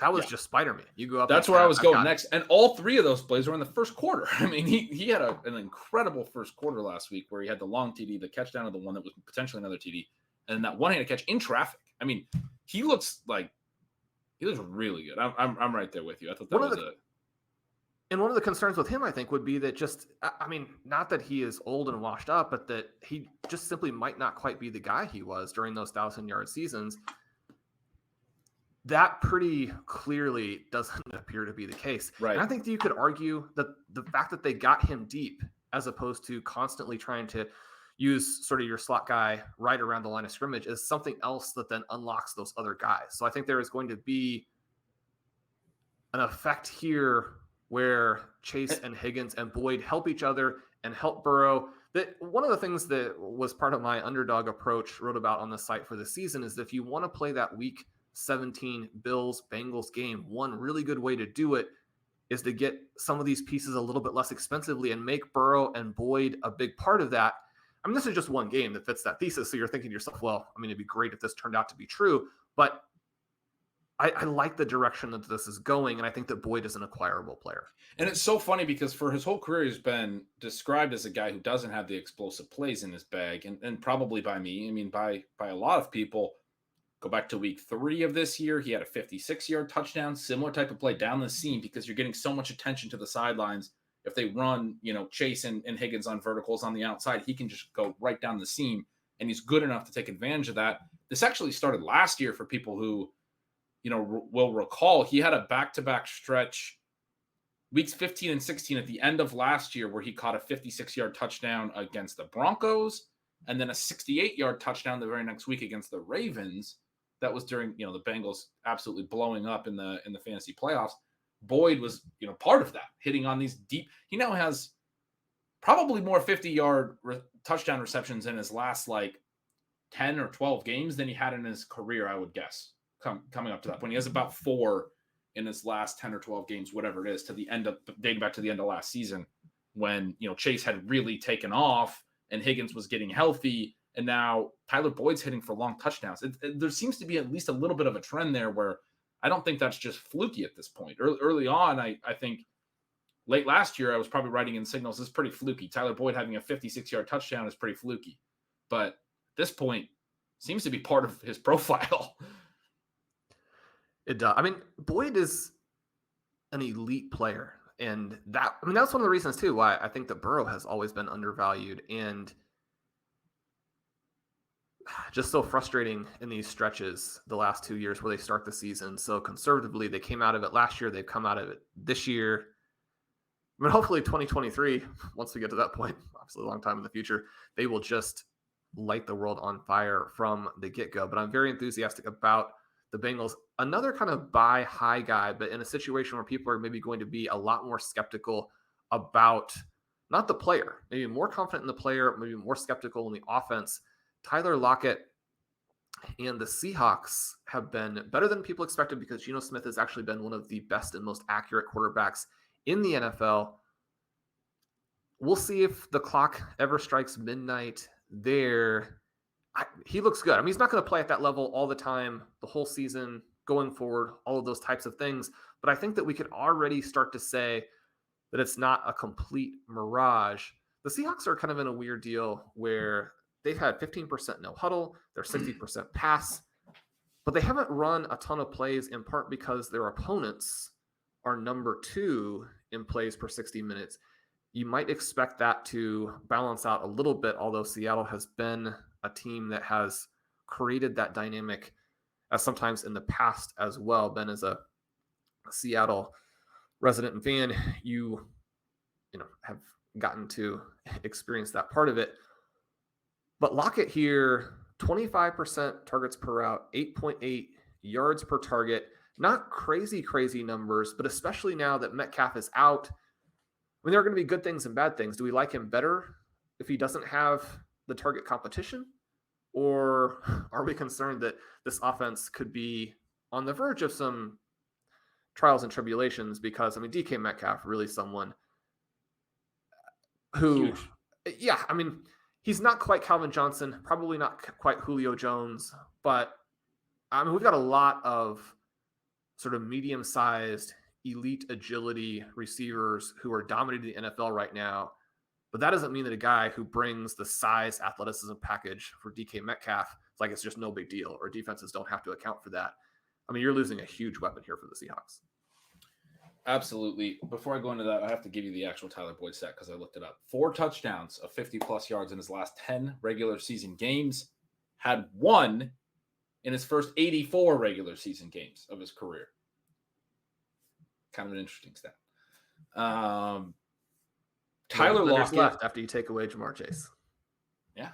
was just Spider-Man. You go up. That's where I was going next. And all 3 of those plays were in the first quarter. I mean, he had an incredible first quarter last week where he had the long TD, the catch down to the one that was potentially another TD, and that one-handed catch in traffic. I mean, he looks really good. I'm right there with you. I thought that was And one of the concerns with him, I think, would be that not that he is old and washed up, but that he just simply might not quite be the guy he was during those 1,000-yard seasons. That pretty clearly doesn't appear to be the case. Right. And I think that you could argue that the fact that they got him deep, as opposed to constantly trying to use sort of your slot guy right around the line of scrimmage, is something else that then unlocks those other guys. So I think there is going to be an effect here where Chase and Higgins and Boyd help each other and help Burrow. That one of the things that was part of my underdog approach wrote about on the site for the season is that if you want to play that week 17 Bills-Bengals game, one really good way to do it is to get some of these pieces a little bit less expensively and make Burrow and Boyd a big part of that. I mean, this is just one game that fits that thesis. So you're thinking to yourself, well, I mean, it'd be great if this turned out to be true, but I like the direction that this is going, and I think that Boyd is an acquirable player. And it's so funny because for his whole career, he's been described as a guy who doesn't have the explosive plays in his bag, and probably by me, I mean, by a lot of people. Go back to week 3 of this year, he had a 56-yard touchdown, similar type of play down the seam, because you're getting so much attention to the sidelines. If they run, Chase and Higgins on verticals on the outside, he can just go right down the seam, and he's good enough to take advantage of that. This actually started last year for people who will recall. He had a back-to-back stretch, weeks 15 and 16 at the end of last year, where he caught a 56-yard touchdown against the Broncos, and then a 68-yard touchdown the very next week against the Ravens. That was during, the Bengals absolutely blowing up in the fantasy playoffs. Boyd was, part of that, hitting on these deep. He now has probably more 50-yard touchdown receptions in his last 10 or 12 games than he had in his career, I would guess. Coming up to that point, he has about 4 in his last 10 or 12 games, whatever it is, dating back to the end of last season, when Chase had really taken off and Higgins was getting healthy And now Tyler Boyd's hitting for long touchdowns. There seems to be at least a little bit of a trend there where I don't think that's just fluky at this point. Early on, I think late last year, I was probably writing in signals, this is pretty fluky. Tyler Boyd having a 56-yard touchdown is pretty fluky. But at this point, seems to be part of his profile. It does. I mean, Boyd is an elite player. And that's one of the reasons, too, why I think that Burrow has always been undervalued and just so frustrating in these stretches the last 2 years where they start the season so conservatively. They came out of it last year. They've come out of it this year. I mean, hopefully 2023, once we get to that point, obviously a long time in the future, they will just light the world on fire from the get-go. But I'm very enthusiastic about the Bengals. Another kind of buy high guy, but in a situation where people are maybe going to be a lot more skeptical about not the player, maybe more confident in the player, maybe more skeptical in the offense. Tyler Lockett and the Seahawks have been better than people expected because Geno Smith has actually been one of the best and most accurate quarterbacks in the NFL. We'll see if the clock ever strikes midnight there. He looks good. I mean, he's not going to play at that level all the time, the whole season, going forward, all of those types of things. But I think that we could already start to say that it's not a complete mirage. The Seahawks are kind of in a weird deal where they've had 15% no huddle, they're 60% pass, but they haven't run a ton of plays in part because their opponents are number 2 in plays per 60 minutes. You might expect that to balance out a little bit, although Seattle has been a team that has created that dynamic as sometimes in the past as well. Ben, as a Seattle resident and fan, you have gotten to experience that part of it. But Lockett here, 25% targets per route, 8.8 yards per target. Not crazy numbers, but especially now that Metcalf is out. I mean, there are going to be good things and bad things. Do we like him better if he doesn't have the target competition? Or are we concerned that this offense could be on the verge of some trials and tribulations? Because, I mean, DK Metcalf, really someone who, Huge. Yeah, I mean, he's not quite Calvin Johnson, probably not quite Julio Jones, but I mean, we've got a lot of sort of medium-sized, elite agility receivers who are dominating the NFL right now. But that doesn't mean that a guy who brings the size athleticism package for DK Metcalf, it's just no big deal, or defenses don't have to account for that. I mean, you're losing a huge weapon here for the Seahawks. Absolutely. Before I go into that, I have to give you the actual Tyler Boyd stat because I looked it up. 4 touchdowns of 50-plus yards in his last 10 regular season games. Had 1 in his first 84 regular season games of his career. Kind of an interesting stat. Tyler Lockett left after you take away Jamar Chase. Yeah.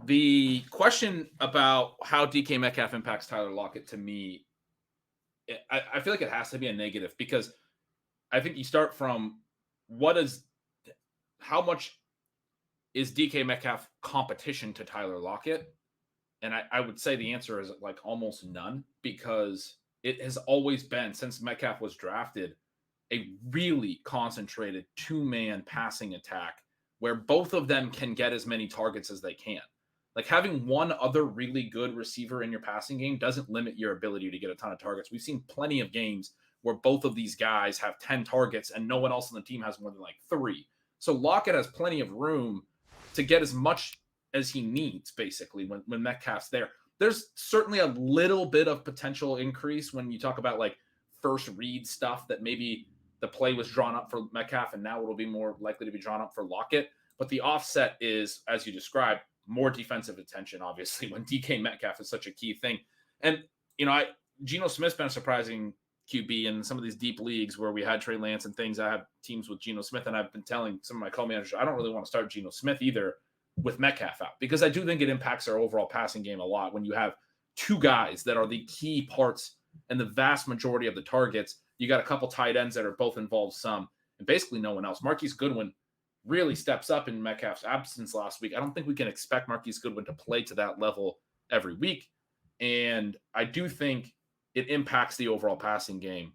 The question about how DK Metcalf impacts Tyler Lockett, to me, I feel like it has to be a negative because I think you start from how much is DK Metcalf competition to Tyler Lockett? And I would say the answer is almost none, because it has always been, since Metcalf was drafted, a really concentrated 2-man passing attack where both of them can get as many targets as they can. Having one other really good receiver in your passing game doesn't limit your ability to get a ton of targets. We've seen plenty of games where both of these guys have 10 targets and no one else on the team has more than 3. So Lockett has plenty of room to get as much as he needs, basically, when Metcalf's there. There's certainly a little bit of potential increase when you talk about first read stuff, that maybe the play was drawn up for Metcalf and now it'll be more likely to be drawn up for Lockett. But the offset is, as you described, more defensive attention, obviously, when DK Metcalf is such a key thing. And, Geno Smith's been a surprising QB in some of these deep leagues where we had Trey Lance and things. I have teams with Geno Smith, and I've been telling some of my co-managers, I don't really want to start Geno Smith either with Metcalf out, because I do think it impacts our overall passing game a lot when you have 2 guys that are the key parts and the vast majority of the targets. You got a couple tight ends that are both involved some, and basically no one else. Marquise Goodwin really steps up in Metcalf's absence last week. I don't think we can expect Marquise Goodwin to play to that level every week. And I do think it impacts the overall passing game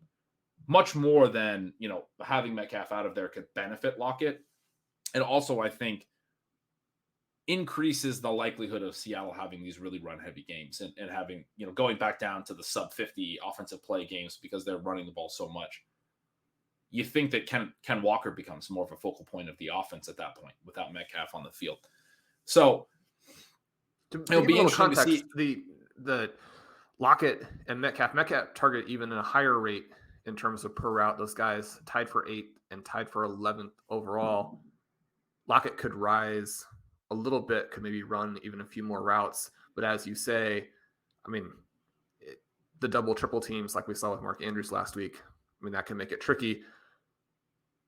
much more than, having Metcalf out of there could benefit Lockett. And also, I think increases the likelihood of Seattle having these really run heavy games and having, going back down to the sub 50 offensive play games because they're running the ball so much. You think that Ken Walker becomes more of a focal point of the offense at that point without Metcalf on the field. So it'll be interesting to see the Lockett and Metcalf target even at a higher rate in terms of per route. Those guys tied for 8th and tied for 11th overall. Lockett could rise a little bit, could maybe run even a few more routes. But as you say, I mean, the double, triple teams like we saw with Mark Andrews last week, I mean, that can make it tricky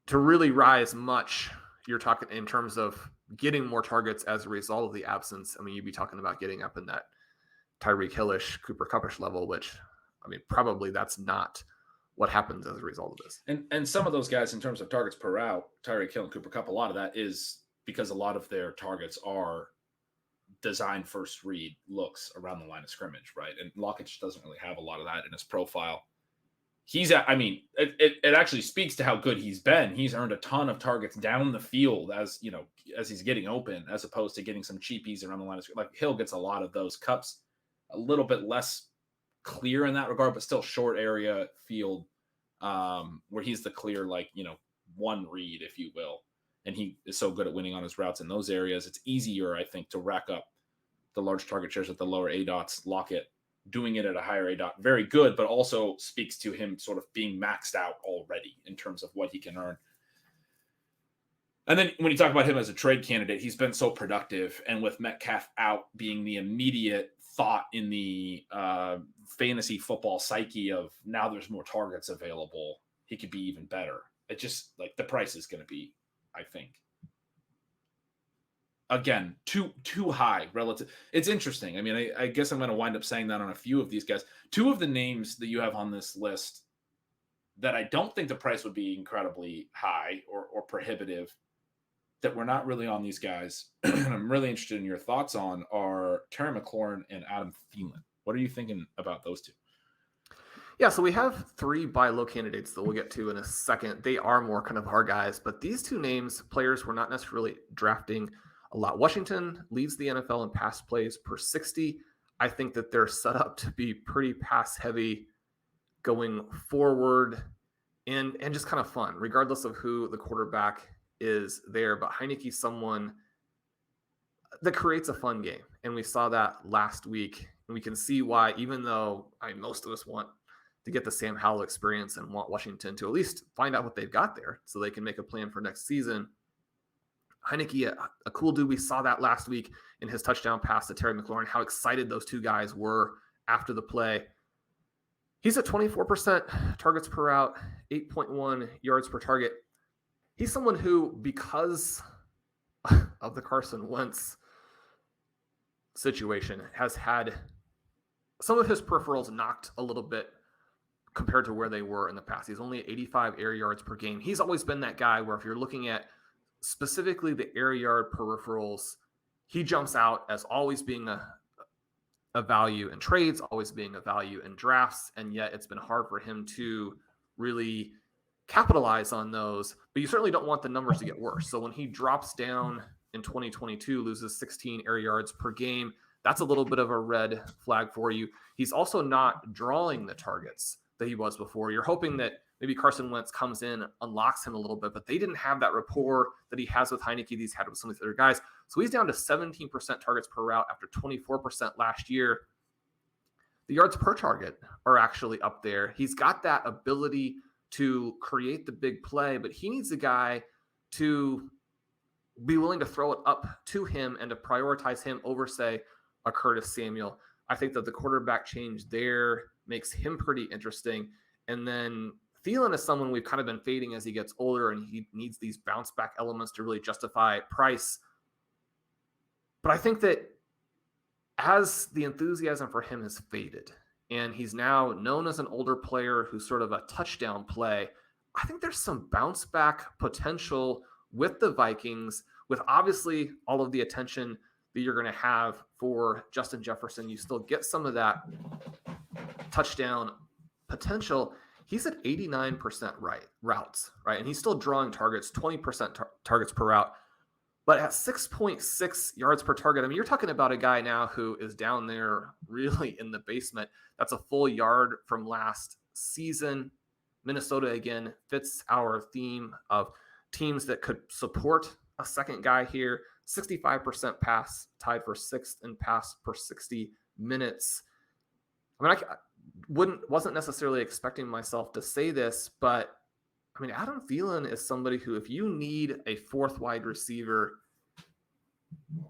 to really rise much. You're talking in terms of getting more targets as a result of the absence. I mean, you'd be talking about getting up in that Tyreek Hillish, Cooper Kuppish level, which, I mean, probably that's not what happens as a result of this. And some of those guys in terms of targets per route, Tyreek Hill and Cooper Kupp, a lot of that is because a lot of their targets are design first read looks around the line of scrimmage, right? And Lockett just doesn't really have a lot of that in his profile. It actually speaks to how good he's been. He's earned a ton of targets down the field as he's getting open, as opposed to getting some cheapies around the line of scrimmage. Like Hill gets a lot of those. Kupp's a little bit less clear in that regard, but still short area field, where he's the clear, one read, if you will. And he is so good at winning on his routes in those areas. It's easier, I think, to rack up the large target shares at the lower ADOTs. Lockett doing it at a higher ADOT, very good, but also speaks to him sort of being maxed out already in terms of what he can earn. And then when you talk about him as a trade candidate, he's been so productive. And with Metcalf out being the immediate thought in the fantasy football psyche of now there's more targets available, he could be even better. It just the price is going to be, I think, again, too high relative. It's interesting. I mean, I guess I'm going to wind up saying that on a few of these guys. Two of the names that you have on this list that I don't think the price would be incredibly high or prohibitive, that we're not really on these guys, and I'm really interested in your thoughts on, are Terry McLaurin and Adam Thielen. What are you thinking about those two? Yeah, so we have 3 buy low candidates that we'll get to in a second. They are more kind of our guys, but these 2 names, players we're not necessarily drafting a lot. Washington leads the NFL in pass plays per 60. I think that they're set up to be pretty pass heavy going forward and just kind of fun, regardless of who the quarterback is there. But Heineke's someone that creates a fun game. And we saw that last week. And we can see why, even though most of us want to get the Sam Howell experience and want Washington to at least find out what they've got there so they can make a plan for next season. Heinicke, a cool dude. We saw that last week in his touchdown pass to Terry McLaurin, how excited those 2 guys were after the play. He's at 24% targets per route, 8.1 yards per target. He's someone who, because of the Carson Wentz situation, has had some of his peripherals knocked a little bit compared to where they were in the past. He's only at 85 air yards per game. He's always been that guy where if you're looking at specifically the air yard peripherals, he jumps out as always being a value in trades, always being a value in drafts, and yet it's been hard for him to really capitalize on those. But you certainly don't want the numbers to get worse. So when he drops down in 2022, loses 16 air yards per game, that's a little bit of a red flag for you. He's also not drawing the targets that he was before. You're hoping that maybe Carson Wentz comes in, unlocks him a little bit, but they didn't have that rapport that he has with Heinicke. He's had with some of these other guys. So he's down to 17% targets per route after 24% last year. The yards per target are actually up there. He's got that ability to create the big play, but he needs a guy to be willing to throw it up to him and to prioritize him over, say, a Curtis Samuel. I think that the quarterback change there makes him pretty interesting. And then Thielen is someone we've kind of been fading as he gets older, and he needs these bounce back elements to really justify price. But I think that as the enthusiasm for him has faded, and he's now known as an older player who's sort of a touchdown play, I think there's some bounce back potential with the Vikings, with obviously all of the attention that you're going to have for Justin Jefferson. You still get some of that touchdown potential. He's at 89% routes, right? And he's still drawing targets, 20% targets per route. But at 6.6 yards per target, I mean, you're talking about a guy now who is down there really in the basement. That's a full yard from last season. Minnesota, again, fits our theme of teams that could support a second guy here. 65% pass, tied for sixth in pass per 60 minutes. I mean, wasn't necessarily expecting myself to say this, but I mean, Adam Thielen is somebody who, if you need a fourth wide receiver,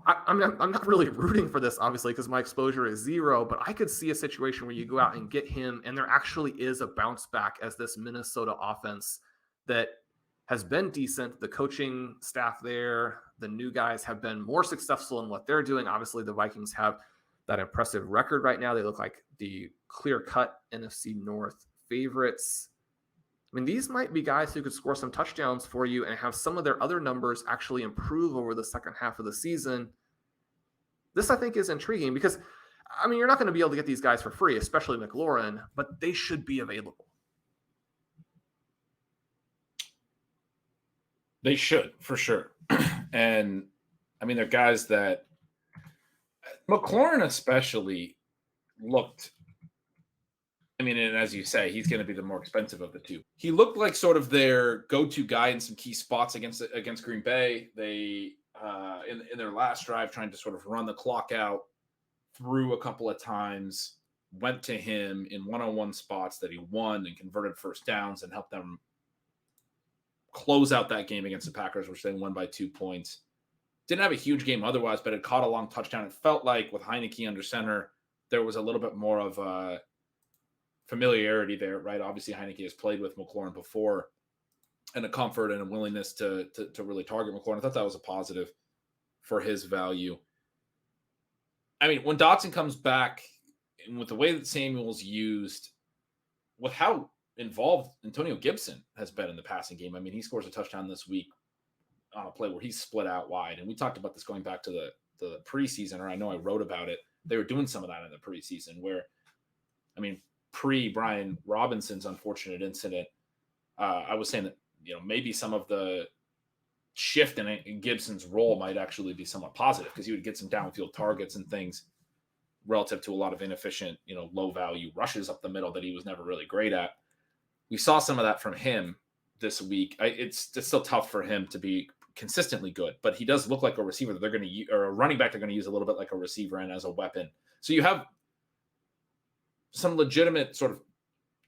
I'm not really rooting for this, obviously, because my exposure is 0, but I could see a situation where you go out and get him, and there actually is a bounce back as this Minnesota offense that has been decent. The coaching staff there, the new guys have been more successful in what they're doing. Obviously, the Vikings have that impressive record right now. They look like the clear-cut NFC North favorites. I mean, these might be guys who could score some touchdowns for you and have some of their other numbers actually improve over the second half of the season. This, I think, is intriguing because, I mean, you're not going to be able to get these guys for free, especially McLaurin, but they should be available. They should, for sure. And, I mean, they're guys that McLaurin especially looked, I mean, and as you say, he's going to be the more expensive of the two. He looked like sort of their go-to guy in some key spots against Green Bay. They, in their last drive, trying to sort of run the clock out, threw a couple of times, went to him in one-on-one spots that he won and converted first downs and helped them close out that game against the Packers, which they won by 2 points. Didn't have a huge game otherwise, but it caught a long touchdown. It felt like with Heineke under center, there was a little bit more of a familiarity there, right? Obviously, Heineke has played with McLaurin before, and a comfort and a willingness to really target McLaurin. I thought that was a positive for his value. I mean, when Dotson comes back, and with the way that Samuel's used, with how involved Antonio Gibson has been in the passing game, I mean, he scores a touchdown this week on a play where he's split out wide. And we talked about this going back to the preseason, or I know I wrote about it. They were doing some of that in the preseason where, I mean, pre-Brian Robinson's unfortunate incident, I was saying that, you know, maybe some of the shift in Gibson's role might actually be somewhat positive because he would get some downfield targets and things relative to a lot of inefficient, you know, low-value rushes up the middle that he was never really great at. We saw some of that from him this week. It's still tough for him to be consistently good, but he does look like a receiver that they're going to use, or a running back they're going to use a little bit like a receiver and as a weapon. So you have some legitimate sort of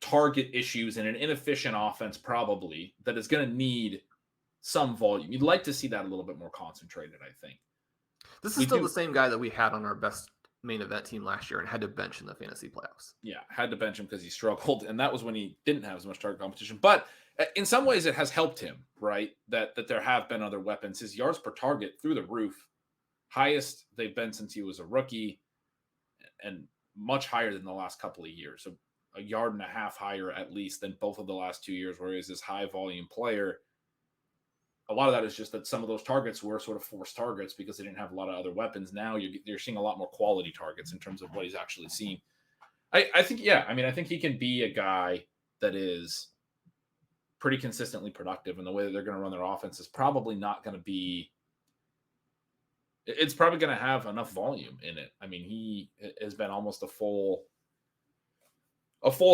target issues in an inefficient offense probably that is going to need some volume. You'd like to see that a little bit more concentrated, I think. This is still the same guy that we had on our best main event team last year and had to bench in the fantasy playoffs. Yeah, had to bench him because he struggled, and that was when he didn't have as much target competition. But in some ways, it has helped him, right? That there have been other weapons. His yards per target through the roof, highest they've been since he was a rookie, and much higher than the last couple of years. So a yard and a half higher at least than both of the last 2 years, where he was this high volume player. A lot of that is just that some of those targets were sort of forced targets because they didn't have a lot of other weapons. Now you're seeing a lot more quality targets in terms of what he's actually seeing. I think, yeah, I mean, I think he can be a guy that is pretty consistently productive, and the way that they're going to run their offense is probably not going to be, it's probably going to have enough volume in it. I mean, he has been almost a full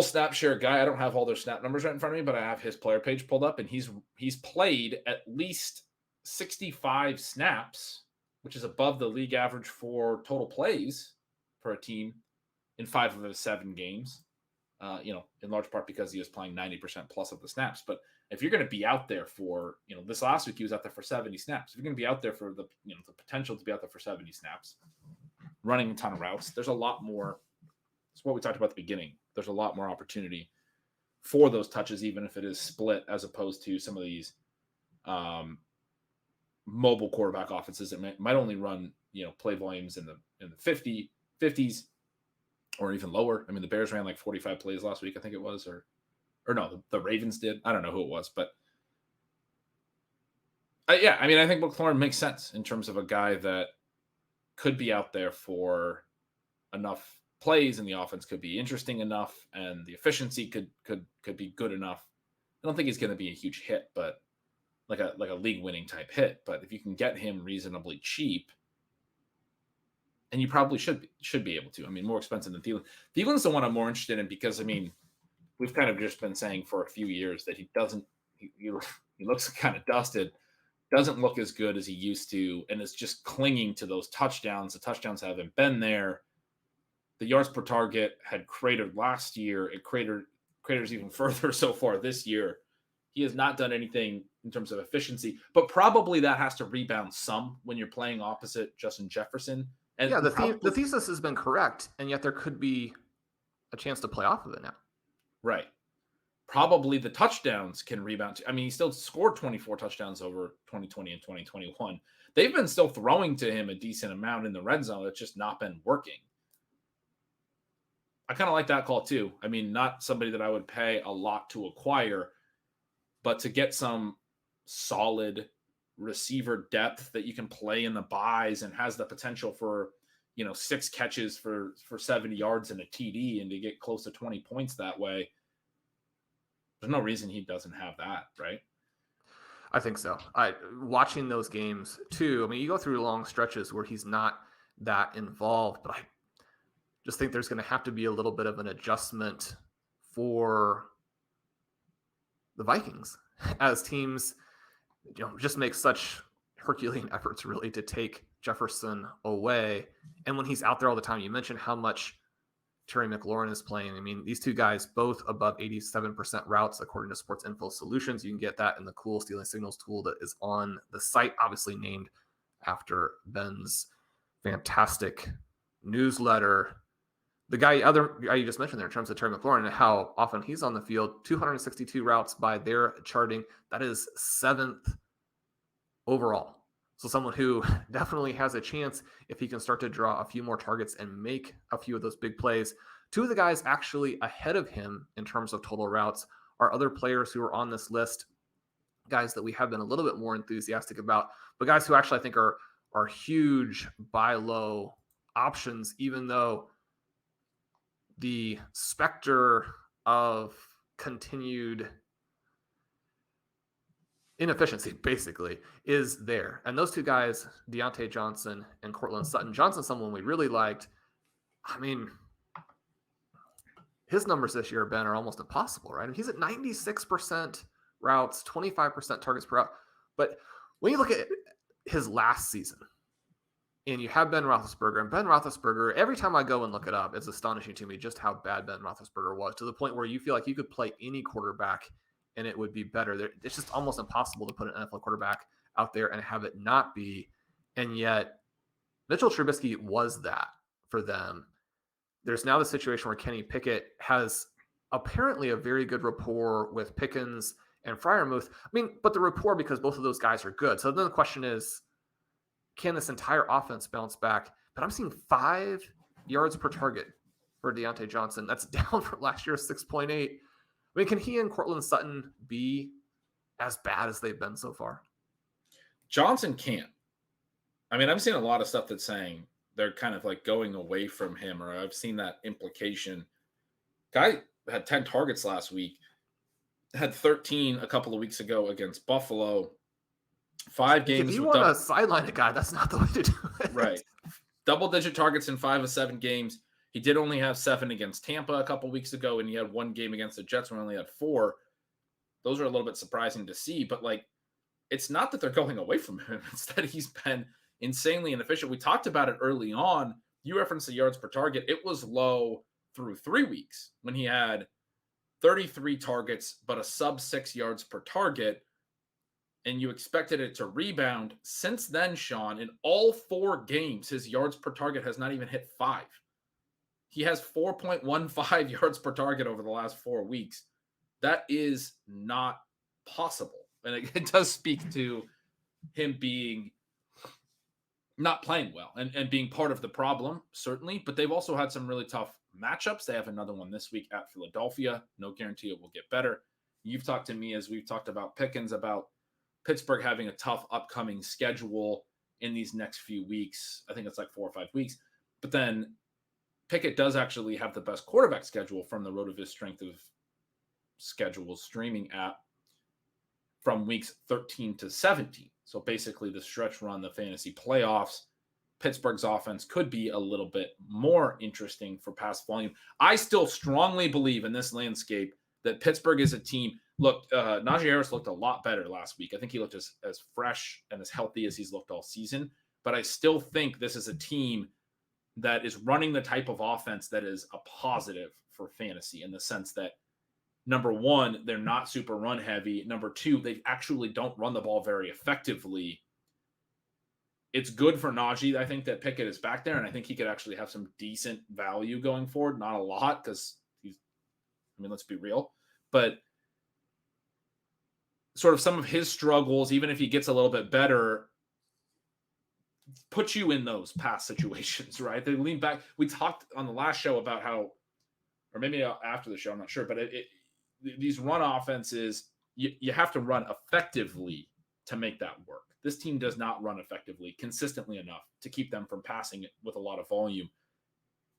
snap share guy. I don't have all their snap numbers right in front of me, but I have his player page pulled up, and he's played at least 65 snaps, which is above the league average for total plays for a team in 5 of his 7 games. You know, in large part because he was playing 90% plus of the snaps. But if you're going to be out there for, you know, this last week he was out there for 70 snaps. If you're going to be out there for the potential to be out there for 70 snaps, running a ton of routes, there's a lot more. It's what we talked about at the beginning. There's a lot more opportunity for those touches, even if it is split, as opposed to some of these mobile quarterback offenses that might only run, you know, play volumes in the 50s or even lower. I mean, the Bears ran like 45 plays last week, I think it was, or no, the Ravens did. I don't know who it was, but yeah, I mean, I think McLaurin makes sense in terms of a guy that could be out there for enough plays, and the offense could be interesting enough, and the efficiency could be good enough. I don't think he's going to be a huge hit, but like a league winning type hit. But if you can get him reasonably cheap, and you probably should be able to. I mean, more expensive than Thielen. Thielen's the one I'm more interested in because, I mean, we've kind of just been saying for a few years that he looks kind of dusted, doesn't look as good as he used to, and is just clinging to those touchdowns. The touchdowns haven't been there. The yards per target had cratered last year. It craters even further so far this year. He has not done anything in terms of efficiency, but probably that has to rebound some when you're playing opposite Justin Jefferson. And yeah, the thesis has been correct, and yet there could be a chance to play off of it now. Right. Probably the touchdowns can rebound. I mean, he still scored 24 touchdowns over 2020 and 2021. They've been still throwing to him a decent amount in the red zone. It's just not been working. I kind of like that call too. I mean, not somebody that I would pay a lot to acquire, but to get some solid receiver depth that you can play in the buys and has the potential for, 6 catches for 70 yards and a TD and to get close to 20 points that way. There's no reason he doesn't have that, right? I think so. Watching those games too, I mean, you go through long stretches where he's not that involved, but I just think there's going to have to be a little bit of an adjustment for the Vikings as teams, just make such Herculean efforts really to take Jefferson away. And when he's out there all the time, you mentioned how much Terry McLaurin is playing. I mean, these two guys both above 87% routes according to Sports Info Solutions. You can get that in the cool Stealing Signals tool that is on the site, obviously named after Ben's fantastic newsletter. Other guy you just mentioned there in terms of Terry McLaurin and how often he's on the field, 262 routes by their charting. That is 7th overall. So someone who definitely has a chance if he can start to draw a few more targets and make a few of those big plays. Two of the guys actually ahead of him in terms of total routes are other players who are on this list, guys that we have been a little bit more enthusiastic about, but guys who actually I think are huge buy low options, even though the specter of continued inefficiency basically is there. And those two guys, Deontay Johnson and Cortland Sutton. Johnson, someone we really liked. I mean, his numbers this year, Ben, are almost impossible, right? I mean, he's at 96% routes, 25% targets per route. But when you look at his last season, and you have Ben Roethlisberger, and Ben Roethlisberger, every time I go and look it up, it's astonishing to me just how bad Ben Roethlisberger was, to the point where you feel like you could play any quarterback and it would be better. It's just almost impossible to put an NFL quarterback out there and have it not be. And yet, Mitchell Trubisky was that for them. There's now the situation where Kenny Pickett has apparently a very good rapport with Pickens and Freiermuth. I mean, but the rapport because both of those guys are good. So then the question is, can this entire offense bounce back? But I'm seeing 5 yards per target for Deontay Johnson. That's down from last year's 6.8. I mean, can he and Cortland Sutton be as bad as they've been so far? Johnson can't. I mean, I've seen a lot of stuff that's saying they're kind of like going away from him, or I've seen that implication. Guy had 10 targets last week, had 13 a couple of weeks ago against Buffalo. 5 games. If you want to sideline a guy, that's not the way to do it. Right. Double-digit targets in 5 of 7 games. He did only have 7 against Tampa a couple weeks ago, and he had 1 game against the Jets when he only had 4. Those are a little bit surprising to see, but it's not that they're going away from him. It's that he's been insanely inefficient. We talked about it early on. You referenced the yards per target. It was low through 3 weeks when he had 33 targets, but a sub 6 yards per target, and you expected it to rebound. Since then, Shawn, in all 4 games, his yards per target has not even hit 5. He has 4.15 yards per target over the last 4 weeks. That is not possible. And it does speak to him being not playing well and being part of the problem, certainly. But they've also had some really tough matchups. They have another one this week at Philadelphia. No guarantee it will get better. You've talked to me as we've talked about Pickens, about Pittsburgh having a tough upcoming schedule in these next few weeks. I think it's like 4 or 5 weeks. But then Pickett does actually have the best quarterback schedule from the RotoViz Strength of Schedule streaming app from weeks 13 to 17. So basically the stretch run, the fantasy playoffs, Pittsburgh's offense could be a little bit more interesting for pass volume. I still strongly believe in this landscape that Pittsburgh is a team. Look, Najee Harris looked a lot better last week. I think he looked as fresh and as healthy as he's looked all season. But I still think this is a team that is running the type of offense that is a positive for fantasy, in the sense that, number one, they're not super run heavy. Number two, they actually don't run the ball very effectively. It's good for Najee, I think, that Pickett is back there, and I think he could actually have some decent value going forward. Not a lot, because let's be real. But sort of some of his struggles, even if he gets a little bit better, put you in those past situations, right? They lean back. We talked on the last show about how, or maybe after the show, I'm not sure, but these run offenses, you have to run effectively to make that work. This team does not run effectively, consistently enough to keep them from passing it with a lot of volume.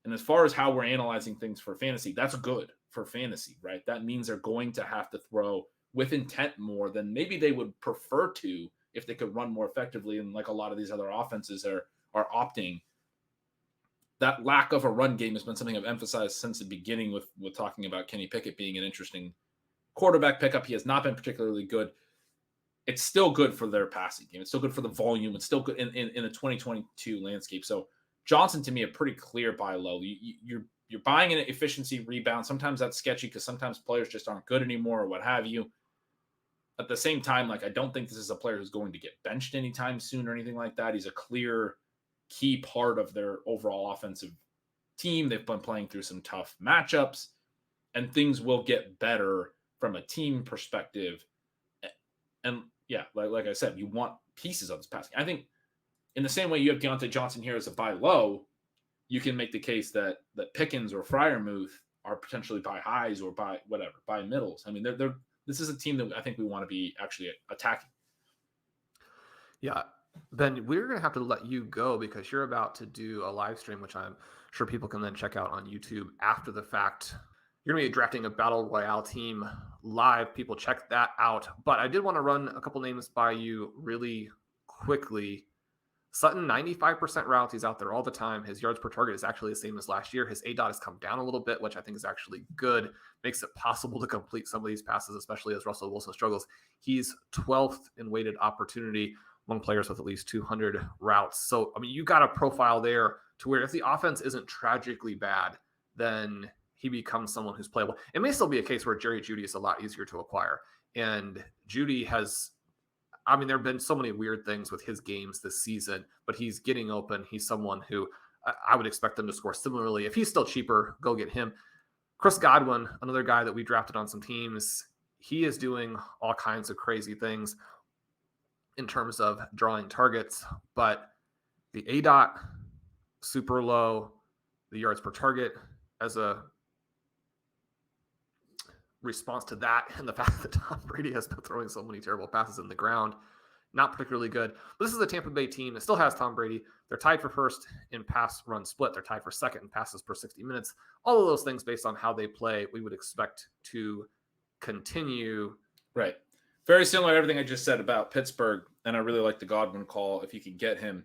And as far as how we're analyzing things for fantasy, that's good for fantasy, right? That means they're going to have to throw with intent more than maybe they would prefer to if they could run more effectively. And like a lot of these other offenses are opting. That lack of a run game has been something I've emphasized since the beginning with talking about Kenny Pickett being an interesting quarterback pickup. He has not been particularly good. It's still good for their passing game. It's still good for the volume. It's still good in the 2022 landscape. So Johnson, to me, a pretty clear buy low. You're buying an efficiency rebound. Sometimes that's sketchy because sometimes players just aren't good anymore or what have you. At the same time, like, I don't think this is a player who's going to get benched anytime soon or anything like that. He's a clear key part of their overall offensive team. They've been playing through some tough matchups, and things will get better from a team perspective. And yeah, like I said, you want pieces of this passing. I think in the same way you have Deontay Johnson here as a buy low, you can make the case that Pickens or Freiermuth are potentially buy highs or buy middles. I mean, this is a team that I think we want to be actually attacking. Yeah, Ben, we're going to have to let you go because you're about to do a live stream, which I'm sure people can then check out on YouTube after the fact. You're going to be drafting a Battle Royale team live. People check that out. But I did want to run a couple names by you really quickly. Sutton, 95% routes. He's out there all the time. His yards per target is actually the same as last year. His ADOT has come down a little bit, which I think is actually good. Makes it possible to complete some of these passes, especially as Russell Wilson struggles. He's 12th in weighted opportunity among players with at least 200 routes. So, I mean, you got a profile there to where if the offense isn't tragically bad, then he becomes someone who's playable. It may still be a case where Jerry Jeudy is a lot easier to acquire. And Jeudy has, I mean, there have been so many weird things with his games this season, but he's getting open. He's someone who I would expect them to score similarly. If he's still cheaper, go get him. Chris Godwin, another guy that we drafted on some teams, he is doing all kinds of crazy things in terms of drawing targets, but the ADOT super low, the yards per target as a response to that, and the fact that Tom Brady has been throwing so many terrible passes in the ground, not particularly good. But this is a Tampa Bay team that still has Tom Brady. They're tied for first in pass run split. They're tied for second in passes per 60 minutes. All of those things, based on how they play, we would expect to continue. Right. Very similar to everything I just said about Pittsburgh, and I really like the Godwin call if you could get him.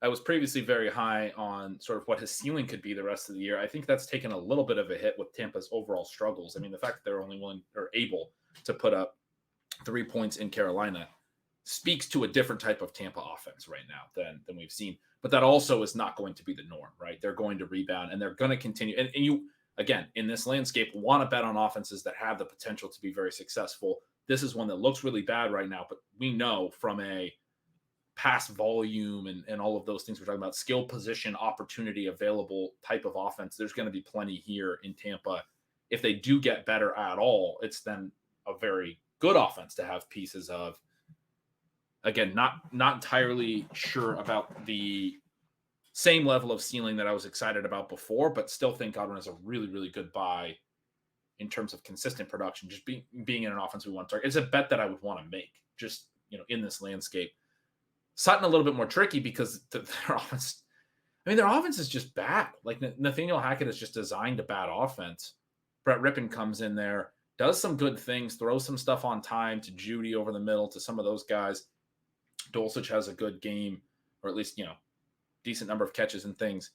I was previously very high on sort of what his ceiling could be the rest of the year. I think that's taken a little bit of a hit with Tampa's overall struggles. I mean, the fact that they're only willing or able to put up 3 points in Carolina speaks to a different type of Tampa offense right now than we've seen. But that also is not going to be the norm, right? They're going to rebound, and they're going to continue. And you, again, in this landscape, want to bet on offenses that have the potential to be very successful. This is one that looks really bad right now, but we know from a pass volume and all of those things we're talking about, skill position, opportunity available type of offense, there's going to be plenty here in Tampa. If they do get better at all, it's then a very good offense to have pieces of. Again, not entirely sure about the same level of ceiling that I was excited about before, but still think Godwin is a really, really good buy in terms of consistent production, just being in an offense we want to target. It's a bet that I would want to make just, in this landscape. Sutton a little bit more tricky because their offense, their offense is just bad. Like Nathaniel Hackett is just designed a bad offense. Brett Rippon comes in there, does some good things, throws some stuff on time to Judy over the middle, to some of those guys. Dulcich has a good game, or at least, decent number of catches and things.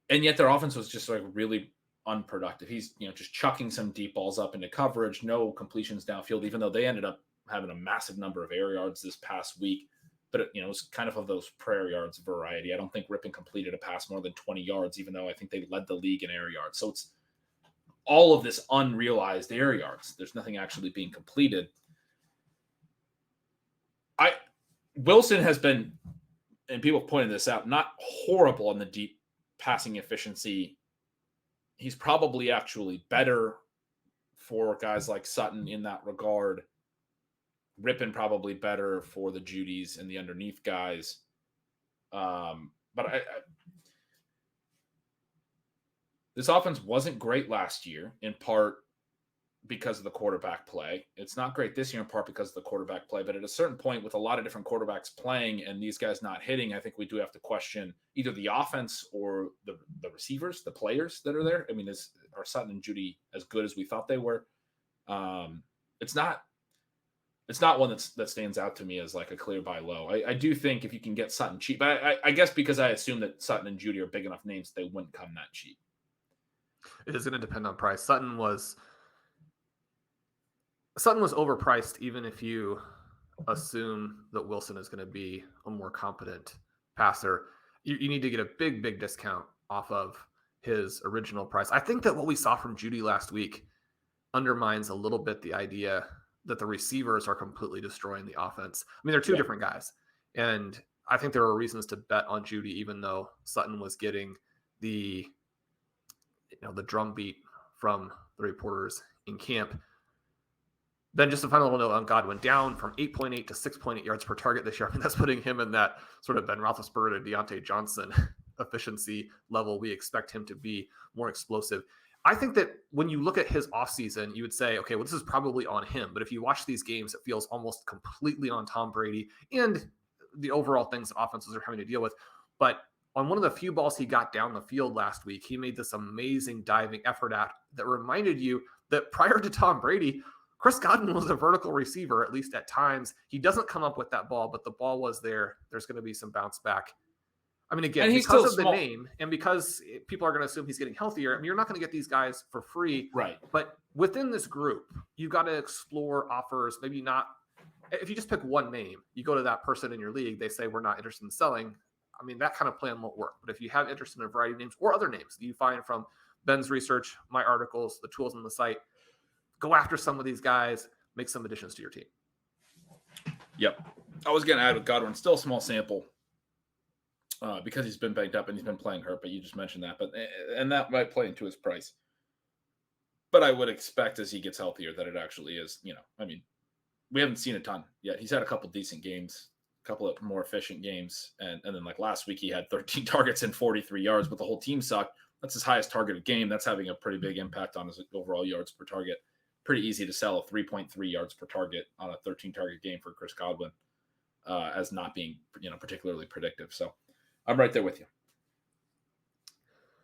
And yet their offense was just like really unproductive. He's, just chucking some deep balls up into coverage, no completions downfield, even though they ended up having a massive number of air yards this past week. But it was kind of those prayer yards variety. I don't think Rippon completed a pass more than 20 yards, even though I think they led the league in air yards. So it's all of this unrealized air yards. There's nothing actually being completed. Wilson has been, and people have pointed this out, not horrible on the deep passing efficiency. He's probably actually better for guys like Sutton in that regard. Rippon probably better for the Judys and the underneath guys. But this offense wasn't great last year, in part because of the quarterback play. It's not great this year, in part because of the quarterback play. But at a certain point, with a lot of different quarterbacks playing and these guys not hitting, I think we do have to question either the offense or the receivers, the players that are there. I mean, are Sutton and Judy as good as we thought they were? It's not one that stands out to me as like a clear buy low. I do think if you can get Sutton cheap, I guess because I assume that Sutton and Judy are big enough names, they wouldn't come that cheap. It is going to depend on price. Sutton was overpriced, even if you assume that Wilson is going to be a more competent passer. You need to get a big discount off of his original price. I think that what we saw from Judy last week undermines a little bit the idea that the receivers are completely destroying the offense. I mean, they're two different guys. And I think there are reasons to bet on Judy, even though Sutton was getting the drumbeat from the reporters in camp. Then just a final little note on Godwin, down from 8.8 to 6.8 yards per target this year. I mean, that's putting him in that sort of Ben Roethlisberger to Deontay Johnson efficiency level. We expect him to be more explosive. I think that when you look at his offseason, you would say, okay, well, this is probably on him. But if you watch these games, it feels almost completely on Tom Brady and the overall things that offenses are having to deal with. But on one of the few balls he got down the field last week, he made this amazing diving effort that reminded you that prior to Tom Brady, Chris Godwin was a vertical receiver, at least at times. He doesn't come up with that ball, but the ball was there. There's going to be some bounce back. I mean, again, because of the name and because people are going to assume he's getting healthier, I mean, you're not going to get these guys for free. Right. But within this group, you've got to explore offers. Maybe not. If you just pick one name, you go to that person in your league, they say, we're not interested in selling. I mean, that kind of plan won't work. But if you have interest in a variety of names or other names that you find from Ben's research, my articles, the tools on the site, go after some of these guys, make some additions to your team. Yep. I was going to add with Godwin, still a small sample because he's been banged up and he's been playing hurt, but you just mentioned that. And that might play into his price. But I would expect as he gets healthier that it actually is, I mean, we haven't seen a ton yet. He's had a couple decent games, a couple of more efficient games. And then like last week, he had 13 targets and 43 yards, but the whole team sucked. That's his highest targeted game. That's having a pretty big impact on his overall yards per target. Pretty easy to sell a 3.3 yards per target on a 13 target game for Chris Godwin as not being, particularly predictive. So I'm right there with you.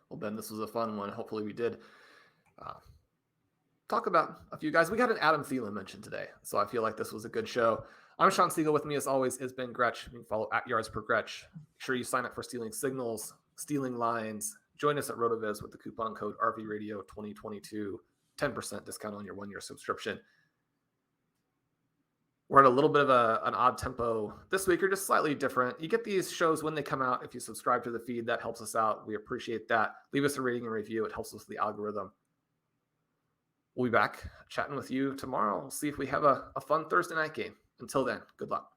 Well, Ben, this was a fun one. Hopefully we did talk about a few guys. We got an Adam Thielen mention today, so I feel like this was a good show. I'm Shawn Siegele. With me, as always, is Ben Gretch. You can follow at Yards Per Gretch. Make sure you sign up for Stealing Signals, Stealing Lines. Join us at RotoViz with the coupon code RVRadio2022. 10% discount on your 1-year subscription. We're at a little bit of an odd tempo this week, or just slightly different. You get these shows when they come out. If you subscribe to the feed, that helps us out. We appreciate that. Leave us a rating and review. It helps us with the algorithm. We'll be back chatting with you tomorrow. We'll see if we have a fun Thursday night game. Until then, good luck.